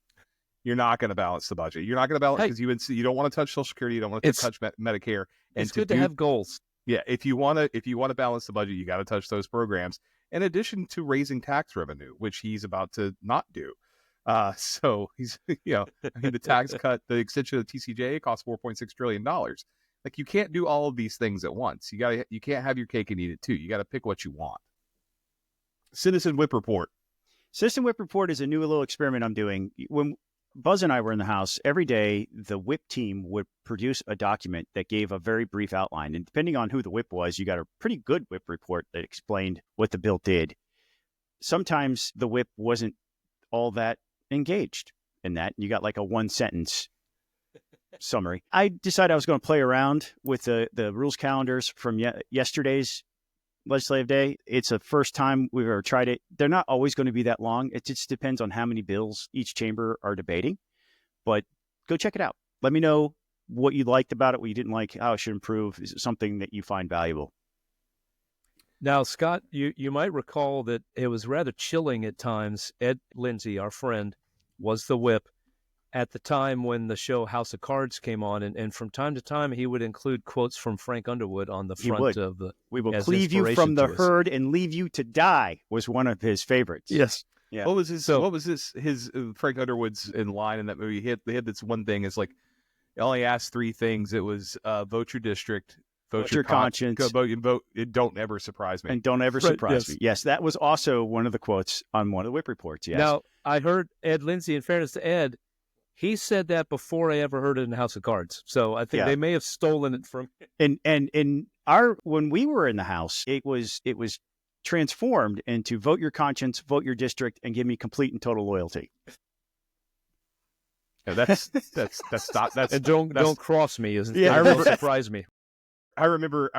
You're not going to balance the budget. You're not going to balance because you don't want to touch Social Security. You don't want to touch Medicare. And it's good to have goals. Yeah, if you want to balance the budget, you got to touch those programs. In addition to raising tax revenue, which he's about to not do. So he's, the tax cut, the extension of the TCJA costs $4.6 trillion. Like, you can't do all of these things at once. You can't have your cake and eat it too. You got to pick what you want. CitizenWhip report. CitizenWhip report is a new little experiment I'm doing. When Buzz and I were in the house, every day the whip team would produce a document that gave a very brief outline. And depending on who the whip was, you got a pretty good whip report that explained what the bill did. Sometimes the whip wasn't all that engaged in that. You got like a one-sentence summary. I decided I was going to play around with the rules calendars from yesterday's legislative day. It's the first time we've ever tried it. They're not always going to be that long. It just depends on how many bills each chamber are debating. But go check it out. Let me know what you liked about it, what you didn't like, how it should improve. Is it something that you find valuable? Now, Scott, you might recall that it was rather chilling at times. Ed Lindsay, our friend, was the whip at the time when the show House of Cards came on, and from time to time he would include quotes from Frank Underwood on the front of the. We will cleave you from the herd and leave you to die was one of his favorites. Yes. Yeah. What was his Frank Underwood's in line in that movie? They had this one thing. It's like, he only asked three things. It was vote your district, vote your conscience, vote. It don't ever surprise me. And don't ever surprise me. Yes, that was also one of the quotes on one of the whip reports. Yes. Now, I heard Ed Lindsay, in fairness to Ed, he said that before I ever heard it in House of Cards. So I think they may have stolen it from. And when we were in the House, it was transformed into vote your conscience, vote your district, and give me complete and total loyalty. Yeah, that's and don't cross me. That surprise me. I remember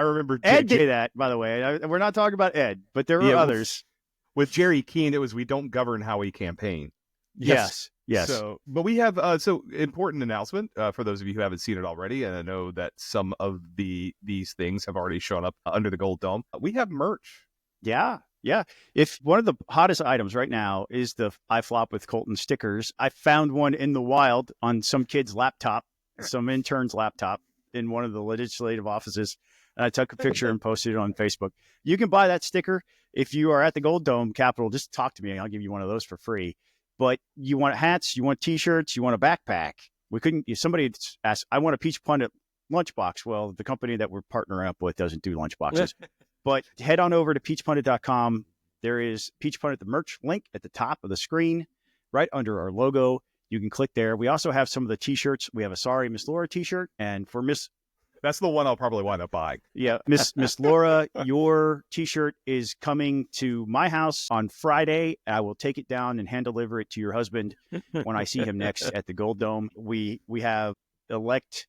Ed did that, by the way. We're not talking about Ed, but there were others. With Jerry Keene, it was we don't govern how we campaign. Yes. So, but we have important announcement for those of you who haven't seen it already, and I know that some of these things have already shown up under the Gold Dome. We have merch. Yeah. If one of the hottest items right now is the I Flop with Colton stickers, I found one in the wild on some kid's laptop, some intern's laptop in one of the legislative offices. And I took a picture and posted it on Facebook. You can buy that sticker if you are at the Gold Dome Capitol. Just talk to me. I'll give you one of those for free. But you want hats, you want T-shirts, you want a backpack. Somebody asked, I want a Peach Pundit lunchbox. Well, the company that we're partnering up with doesn't do lunchboxes. But head on over to peachpundit.com. There is Peach Pundit, the merch link at the top of the screen, right under our logo. You can click there. We also have some of the T-shirts. We have a Sorry Miss Laura T-shirt, and for Miss... That's the one I'll probably wind up buying. Yeah, Miss Laura, your T-shirt is coming to my house on Friday. I will take it down and hand deliver it to your husband when I see him next at the Gold Dome. We have Elect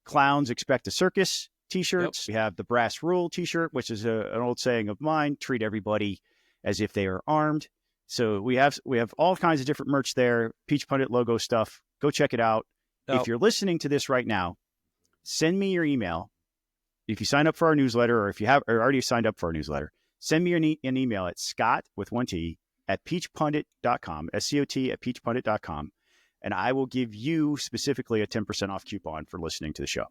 Clowns Expect a Circus T-shirts. Yep. We have the Brass Rule T-shirt, which is an old saying of mine: treat everybody as if they are armed. So we have all kinds of different merch there. Peach Pundit logo stuff. Go check it out. If you're listening to this right now, send me your email. If you sign up for our newsletter, or if you have already signed up for our newsletter, send me an email at Scott with one T at peachpundit.com, SCOT at peachpundit.com, and I will give you specifically a 10% off coupon for listening to the show.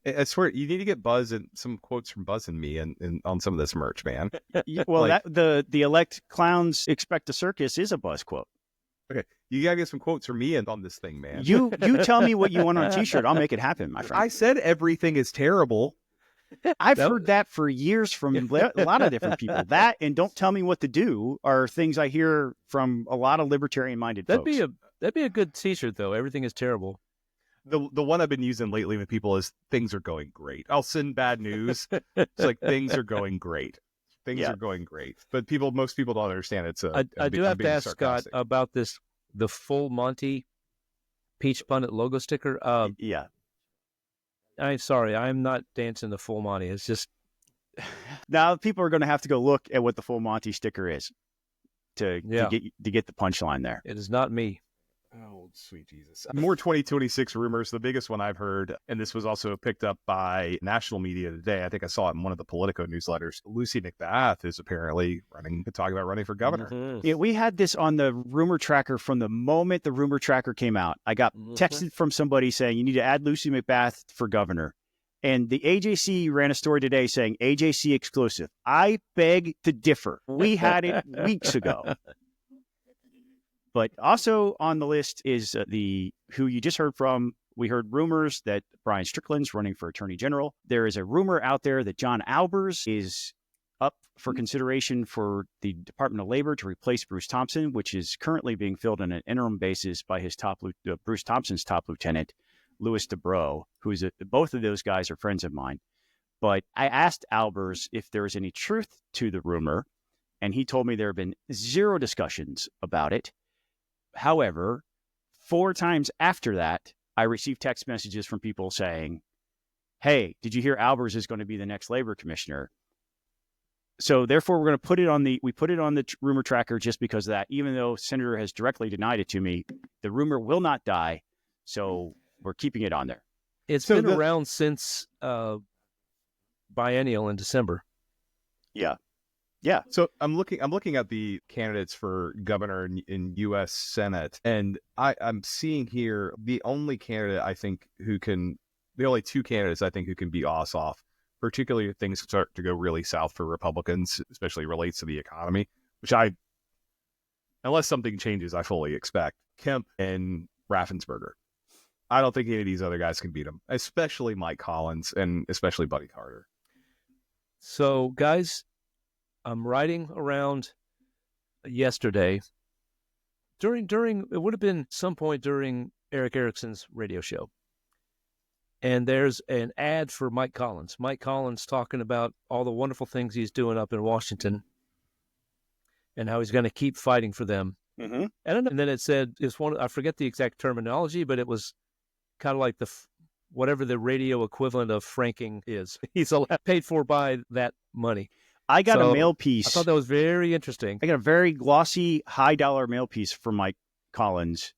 I swear, you need to get Buzz and some quotes from Buzz and me and on some of this merch, man. Well, the Elect Clowns Expect a Circus is a Buzz quote. Okay, you gotta get some quotes from me and on this thing, man. You tell me what you want on a T-shirt. I'll make it happen, my friend. I said everything is terrible. I've heard that for years from a lot of different people. That and don't tell me what to do are things I hear from a lot of libertarian-minded folks. That'd be a good T-shirt, though. Everything is terrible. The one I've been using lately with people is things are going great. I'll send bad news. It's like things are going great. Things are going great. But most people don't understand it's I do have to ask sarcastic. Scott about the full Monty Peach Pundit logo sticker. I'm sorry, I'm not dancing the full Monty. It's just Now people are going to have to go look at what the full Monty sticker is to get the punchline there. it is not me. Oh, sweet Jesus. More 2026 rumors. The biggest one I've heard, and this was also picked up by national media today. I think I saw it in one of the Politico newsletters. Lucy McBath is apparently talking about running for governor. Mhm. Yeah, we had this on the rumor tracker from the moment the rumor tracker came out. I got texted from somebody saying, you need to add Lucy McBath for governor. And the AJC ran a story today saying AJC exclusive. I beg to differ. We had it weeks ago. But also on the list is who you just heard from. We heard rumors that Brian Strickland's running for attorney general. There is a rumor out there that John Albers is up for consideration for the Department of Labor to replace Bruce Thompson, which is currently being filled on an interim basis by his Bruce Thompson's top lieutenant, Louis DeBrow, who's both of those guys are friends of mine. But I asked Albers if there was any truth to the rumor, and he told me there have been zero discussions about it. However, 4 times after that, I received text messages from people saying, hey, did you hear Albers is going to be the next labor commissioner? So therefore, we're going to put it on the rumor tracker just because of that, even though Senator has directly denied it to me, the rumor will not die. So we're keeping it on there. It's been around since biennial in December. Yeah. So I'm looking at the candidates for governor in U.S. Senate, and I'm seeing here the only two candidates I think who can be off, particularly if things start to go really south for Republicans, especially relates to the economy, which unless something changes, I fully expect. Kemp and Raffensperger. I don't think any of these other guys can beat them, especially Mike Collins and especially Buddy Carter. So, guys, I'm riding around yesterday during it would have been some point during Eric Erickson's radio show. And there's an ad for Mike Collins. Mike Collins talking about all the wonderful things he's doing up in Washington and how he's going to keep fighting for them. Mm-hmm. And then it said, I forget the exact terminology, but it was kind of like whatever the radio equivalent of franking is. He's paid for by that money. I got a mail piece. I thought that was very interesting. I got a very glossy, high-dollar mail piece from Mike Collins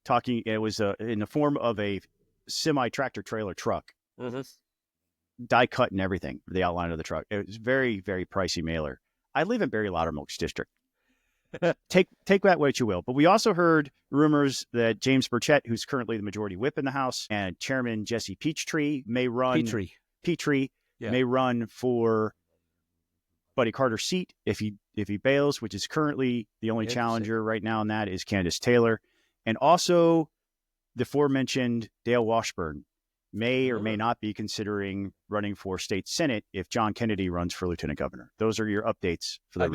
talking. It was in the form of a semi-tractor trailer truck, die cut and everything, the outline of the truck. It was very, very pricey mailer. I live in Barry Loudermilk's district. Take that what you will. But we also heard rumors that James Burchett, who's currently the majority whip in the House, and Chairman Jesse Peachtree may run may run for Buddy Carter's seat if he bails, which is currently the only challenger right now in that is Candace Taylor. And also the aforementioned Dale Washburn may or may not be considering running for state Senate if John Kennedy runs for lieutenant governor. Those are your updates for the I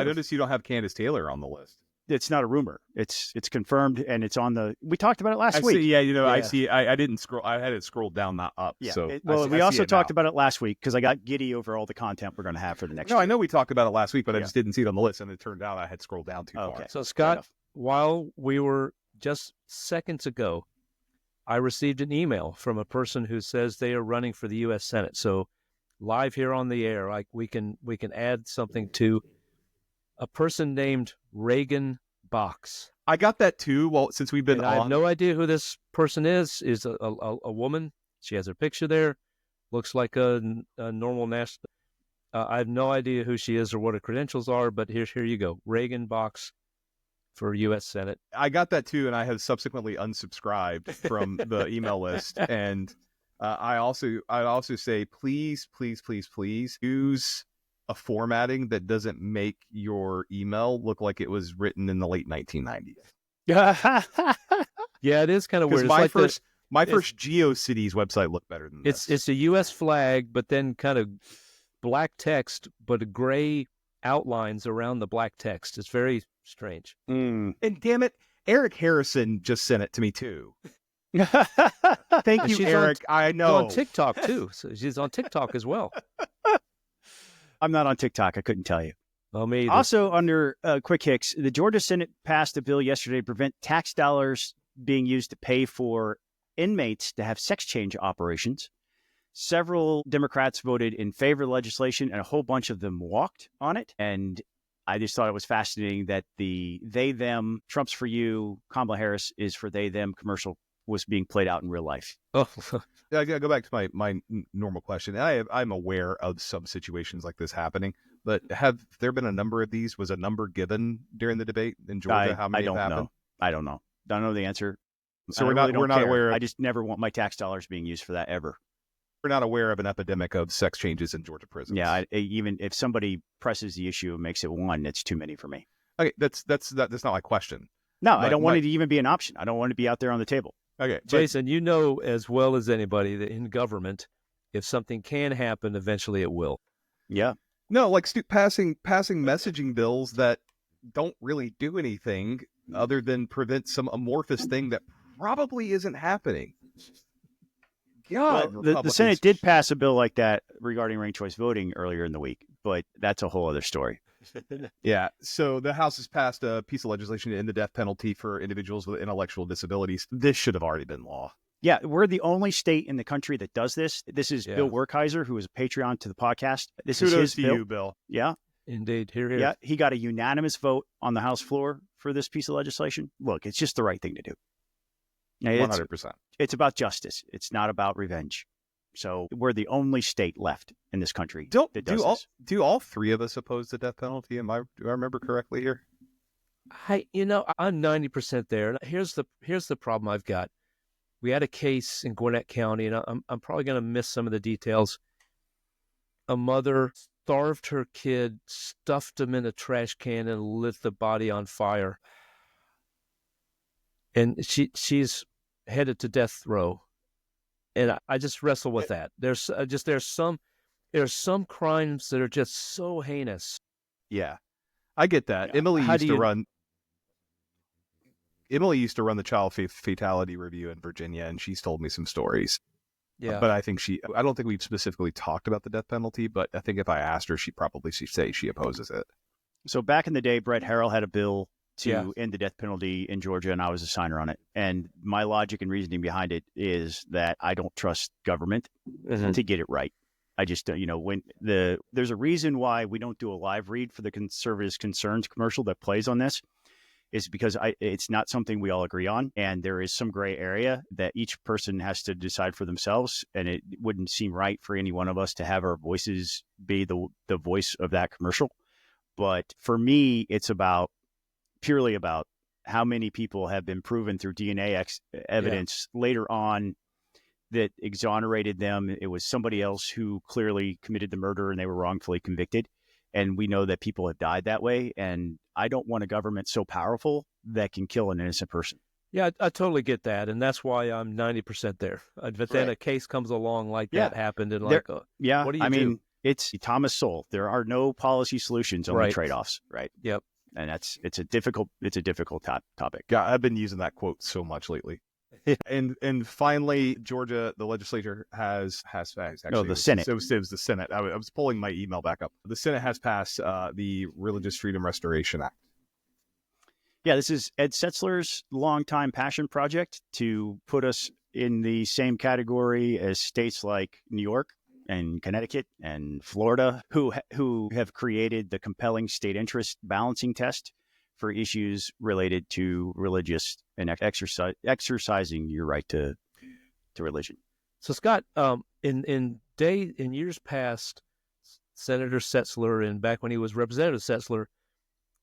noticed you don't have Candace Taylor on the list. It's not a rumor. It's confirmed, and it's on the. We talked about it last week. I see. I didn't scroll. I had it scrolled down, not up. Yeah. So we also talked about it last week because I got giddy over all the content we're going to have for the next. No, I know we talked about it last week, but I just didn't see it on the list, and it turned out I had scrolled down too far. So Scott, while we were just seconds ago, I received an email from a person who says they are running for the U.S. Senate. So live here on the air, we can add something to a person named Reagan Box. I got that too. Well, since we've been I have no idea who this person is a woman. She has her picture there. Looks like a normal national. I have no idea who she is or what her credentials are, but here you go. Reagan Box for U.S. Senate. I got that too, and I have subsequently unsubscribed from the email list. And I'd also say, please use a formatting that doesn't make your email look like it was written in the late 1990s. Yeah, it is kind of weird. My first GeoCities website looked better than this. It's a U.S. flag, but then kind of black text, but a gray outlines around the black text. It's very strange. And damn it, Eric Harrison just sent it to me too. Thank you, Eric. I know. She's on TikTok too. So she's on TikTok as well. I'm not on TikTok. I couldn't tell you. Well, me either. Also, under Quick Hicks, the Georgia Senate passed a bill yesterday to prevent tax dollars being used to pay for inmates to have sex change operations. Several Democrats voted in favor of the legislation, and a whole bunch of them walked on it. And I just thought it was fascinating that the they, them, Trump's for you, Kamala Harris is for they, them commercial was being played out in real life. Oh, I gotta go back to my normal question. I'm aware of some situations like this happening, but have there been a number of these? Was a number given during the debate in Georgia? How many have happened? I don't know. Don't know the answer. So we're not aware of, I just never want my tax dollars being used for that ever. We're not aware of an epidemic of sex changes in Georgia prisons. Yeah, even if somebody presses the issue and makes it one, it's too many for me. Okay, that's not my question. No, I don't want it to even be an option. I don't want it to be out there on the table. Okay, Jason, you know as well as anybody that in government, if something can happen, eventually it will. Yeah. No, like passing messaging bills that don't really do anything other than prevent some amorphous thing that probably isn't happening. God, well, the Senate did pass a bill like that regarding ranked choice voting earlier in the week, but that's a whole other story. Yeah. So the House has passed a piece of legislation to end the death penalty for individuals with intellectual disabilities. This should have already been law. Yeah, we're the only state in the country that does this. This is Bill Werkheiser, who is a Patreon to the podcast. This Kudos is his to bill. you, Bill. Yeah. Indeed. Here. Yeah, he got a unanimous vote on the House floor for this piece of legislation. Look, it's just the right thing to do. 100%. It's about justice. It's not about revenge. So we're the only state left in this country that does this. Do all three of us oppose the death penalty? Do I remember correctly here? I'm 90% there. Here's the problem I've got. We had a case in Gwinnett County, and I'm probably going to miss some of the details. A mother starved her kid, stuffed him in a trash can, and lit the body on fire. And she's headed to death row. And I just wrestle with that. There's some crimes that are just so heinous. Yeah, I get that. Yeah. Emily used to run the child fatality review in Virginia, and she's told me some stories. Yeah, but I don't think we've specifically talked about the death penalty. But I think if I asked her, she'd probably say she opposes it. So back in the day, Brett Harrell had a bill to end the death penalty in Georgia, and I was a signer on it. And my logic and reasoning behind it is that I don't trust government to get it right. I just, there's a reason why we don't do a live read for the Conservatives Concerns commercial that plays on this, is because it's not something we all agree on, and there is some gray area that each person has to decide for themselves, and it wouldn't seem right for any one of us to have our voices be the voice of that commercial. But for me, it's purely about how many people have been proven through DNA evidence later on that exonerated them. It was somebody else who clearly committed the murder and they were wrongfully convicted. And we know that people have died that way. And I don't want a government so powerful that can kill an innocent person. Yeah, I totally get that. And that's why I'm 90% there. But then a case comes along like that happened. And what do you do? It's Thomas Sowell. There are no policy solutions, only trade-offs, right? Yep. And it's a difficult topic. Yeah, I've been using that quote so much lately. And finally, Georgia, the legislature has actually. No, the Senate. It was the Senate. I was pulling my email back up. The Senate has passed the Religious Freedom Restoration Act. Yeah, this is Ed Setzler's longtime passion project to put us in the same category as states like New York and Connecticut and Florida, who have created the compelling state interest balancing test for issues related to religious and exercising your right to religion. So Scott, in years past, Senator Setzler, and back when he was Representative Setzler,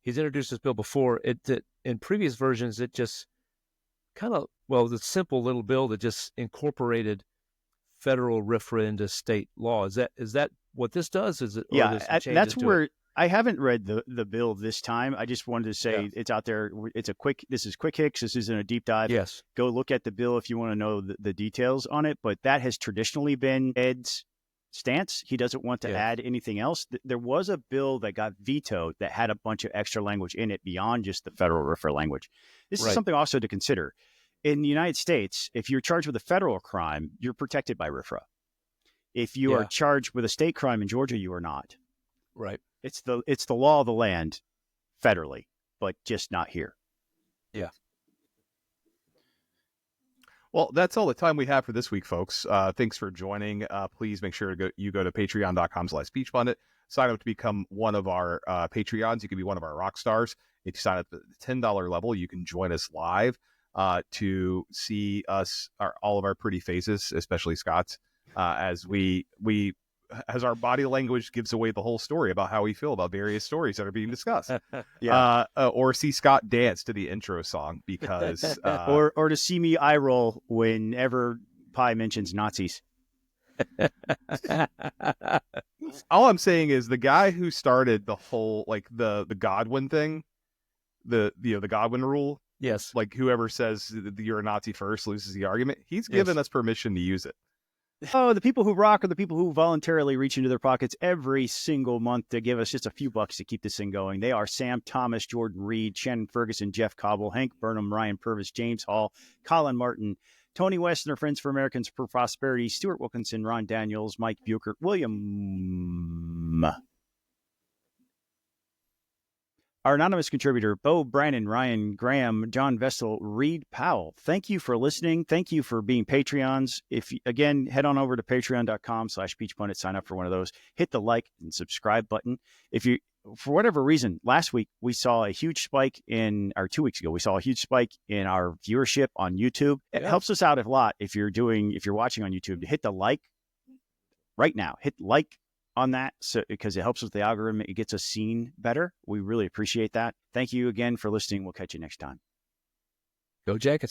he's introduced this bill before. In previous versions, it just the simple little bill that just incorporated federal RFRA into state law. Is that what this does? Is it? That's where I haven't read the bill this time. I just wanted to say it's out there. This is quick hicks. This isn't a deep dive. Yes. Go look at the bill if you want to know the details on it. But that has traditionally been Ed's stance. He doesn't want to add anything else. There was a bill that got vetoed that had a bunch of extra language in it beyond just the federal RFRA language. This is something also to consider. In the United States, if you're charged with a federal crime, you're protected by RFRA. If you are charged with a state crime in Georgia, you are not. Right. It's the law of the land federally, but just not here. Yeah. Well, that's all the time we have for this week, folks. Thanks for joining. Please make sure to go to patreon.com/speechpundit. Sign up to become one of our Patreons. You can be one of our rock stars. If you sign up at the $10 level, you can join us live to see us, all of our pretty faces, especially Scott's, as our body language gives away the whole story about how we feel about various stories that are being discussed. Or see Scott dance to the intro song because or to see me eye roll whenever Pi mentions Nazis. All I'm saying is the guy who started the whole the Godwin thing, the Godwin rule. Yes. Like whoever says that you're a Nazi first loses the argument. He's given us permission to use it. Oh, the people who rock are the people who voluntarily reach into their pockets every single month to give us just a few bucks to keep this thing going. They are Sam Thomas, Jordan Reed, Shannon Ferguson, Jeff Cobble, Hank Burnham, Ryan Purvis, James Hall, Colin Martin, Tony West and their Friends for Americans for Prosperity, Stuart Wilkinson, Ron Daniels, Mike Buchert, William. Our anonymous contributor, Bo Brannon, Ryan Graham, John Vestal, Reed Powell. Thank you for listening. Thank you for being Patreons. Again, head on over to patreon.com/speechpundit, sign up for one of those. Hit the like and subscribe button. If you, for whatever reason, last week we saw a huge spike or 2 weeks ago, we saw a huge spike in our viewership on YouTube. It helps us out a lot if you're watching on YouTube to hit the like right now. Hit like on that, because it helps with the algorithm. It gets us seen better. We really appreciate that. Thank you again for listening. We'll catch you next time. Go Jackets.